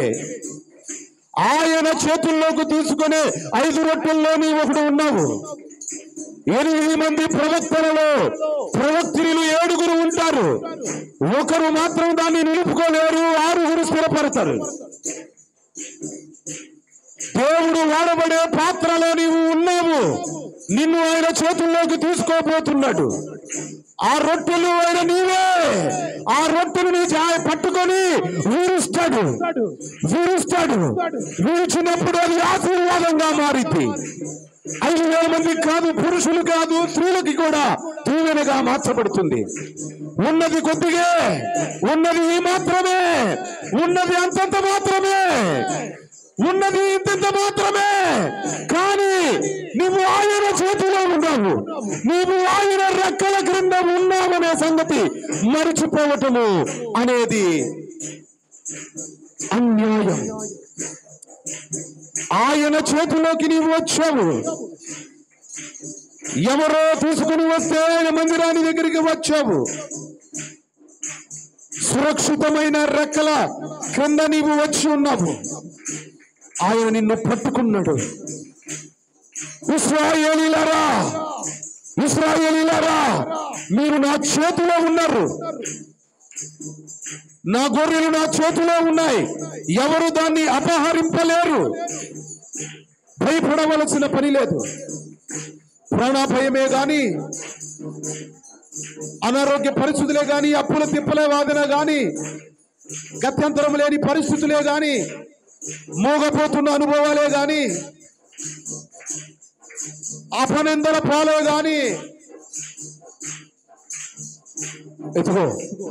A: ఆయన చేతుల్లోకి తీసుకునే 5 రొట్టెల్లో నీ ఒకడు ఉన్నావు. 8 మంది ప్రవక్తలలో ప్రవక్తులు 7 ఉంటారు. ఒకరు మాత్రం దాన్ని నిలుపుకోలేరు, 6 స్థిరపడతారు. దేవుడు వాడబడే పాత్రలో నీవు ఉన్నావు. నిన్ను ఆయన చేతుల్లోకి తీసుకోబోతున్నాడు. ఆ రొట్టెలు ఆయన నీవే. ఆ రొట్టెలు నీ పట్టుకొని వీరుస్తాడు. వీరిచినప్పుడు అది ఆశీర్వాదంగా మారింది. 5,000 మంది కాదు, పురుషులు కాదు, స్త్రీలకి కూడా దీవెనగా మార్చబడుతుంది. ఉన్నది కొద్దిగా, ఉన్నది ఈ మాత్రమే, ఉన్నది అంతంత మాత్రమే, ఉన్నది ఇంత మాత్రమే. కానీ నీవు ఆయన చేతిలో ఉన్నావు, నీవు ఆయన రెక్కల క్రింద ఉన్నావనే సంగతి మరిచిపోవటము అనేది అన్యాయం. ఆయన చేతిలోకి నీవు వచ్చావు. ఎవరో తీసుకుని వస్తే ఆయన మందిరాన్ని దగ్గరికి వచ్చావు. సురక్షితమైన రెక్కల క్రింద నీవు వచ్చి ఉన్నావు. ఆయన నిన్ను పట్టుకున్నాడు. ఇశ్రాయేలీయులారా, ఇశ్రాయేలీయులారా, మీరు నా చేతిలో ఉన్నారు. నా గొర్రెలు నా చేతిలో ఉన్నాయి. ఎవరు దాన్ని అపహరింపలేరు. భయపడవలసిన పని లేదు. ప్రాణాభయమే గాని, అనారోగ్య పరిస్థితులే గాని, అప్పుల తిప్పలే వాదన గాని, గత్యంతరం లేని పరిస్థితులే గాని, మోగపోతున్న అనుభవాలే గాని, అపనిందల పాలే గాని, ఎదుగో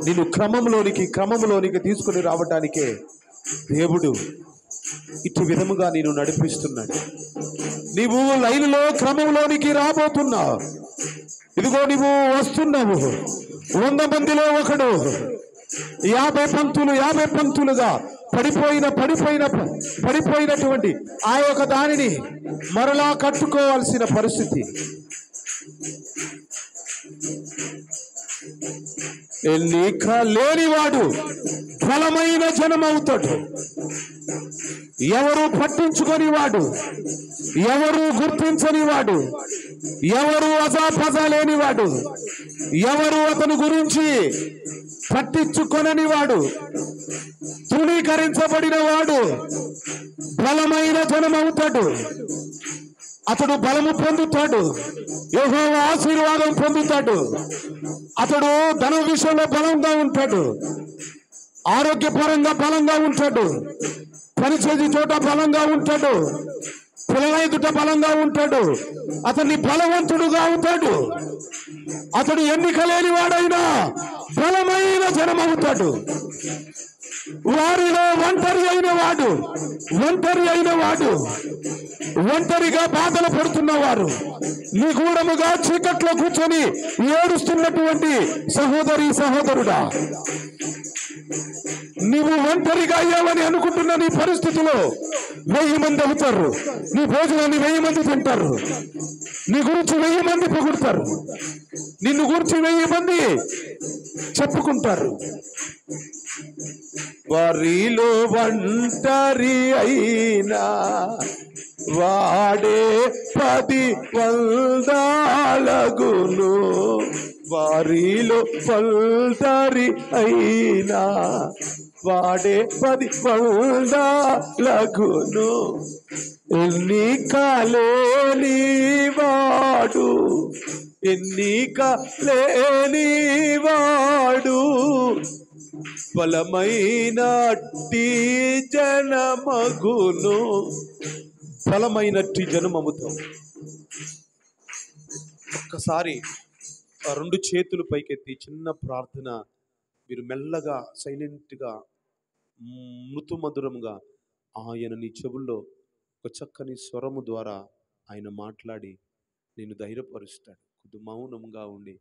A: నిన్ను క్రమంలోనికి తీసుకుని రావటానికే దేవుడు ఇటు విధముగా నేను నడిపిస్తున్నాడు. నీవు లైన్లో క్రమంలోనికి రాబోతున్నావు. ఇదిగో నీవు వస్తున్నావు. 100 మందిలో ఒకడు 50 పంతులుగా పడిపోయినటువంటి ఆ యొక్క దానిని మరలా కట్టుకోవాల్సిన పరిస్థితి. ఎన్నిక లేనివాడు బలమైన జనం అవుతాడు. ఎవరు పట్టించుకొని వాడు, ఎవరు గుర్తించని వాడు, ఎవరు అజాపజా లేనివాడు, ఎవరు అతని గురించి పట్టించుకొనని వాడు, తృణీకరించబడిన వాడు బలమైన జనం అవుతాడు. అతడు బలము పొందుతాడు. యెహోవా ఆశీర్వాదం పొందుతాడు. అతడు ధన విషయంలో బలంగా ఉంటాడు. ఆరోగ్యపరంగా బలంగా ఉంటాడు. పనిచేసే చోట బలంగా ఉంటాడు. పిల్లల ఎదుట బలంగా ఉంటాడు. అతన్ని బలవంతుడుగా ఉంటాడు. అతడు ఎన్నిక లేని వాడైనా బలమైన జనం అవుతాడు. వారిలో ఒంటరి అయిన వాడు, ఒంటరిగా బాధలు పడుతున్నవారు, నిగూఢముగా చీకట్లో కూర్చొని ఏడుస్తున్నటువంటి సహోదరి సహోదరుడా, నీవు ఒంటరిగా అయ్యావని అనుకుంటున్న నీ పరిస్థితిలో 1000 మంది అవుతారు. నీ భోజనాన్ని 1000 మంది తింటారు. నీ గురించి 1000 మంది పొగుడతారు. నిన్ను గురించి 1000 మంది చెప్పుకుంటారు. వారిలో ఒంటరి అయినా వాడే 10 వందలగును. వారిలో ఒంటరి అయినా వాడే 10 వందలగును. ఎన్నిక లేనివాడు బలమైనట్టి జనమగును. బలమైనట్టి జనమవుతాం. ఒక్కసారి 2 చేతులు పైకెత్తి చిన్న ప్రార్థన మీరు మెల్లగా సైలెంట్గా మృదుమధురంగా ఆయన నీ చెవుల్లో ఒక చక్కని స్వరము ద్వారా ఆయన మాట్లాడి నేను ధైర్యపరుస్తాడు. కొద్ది మౌనంగా ఉండి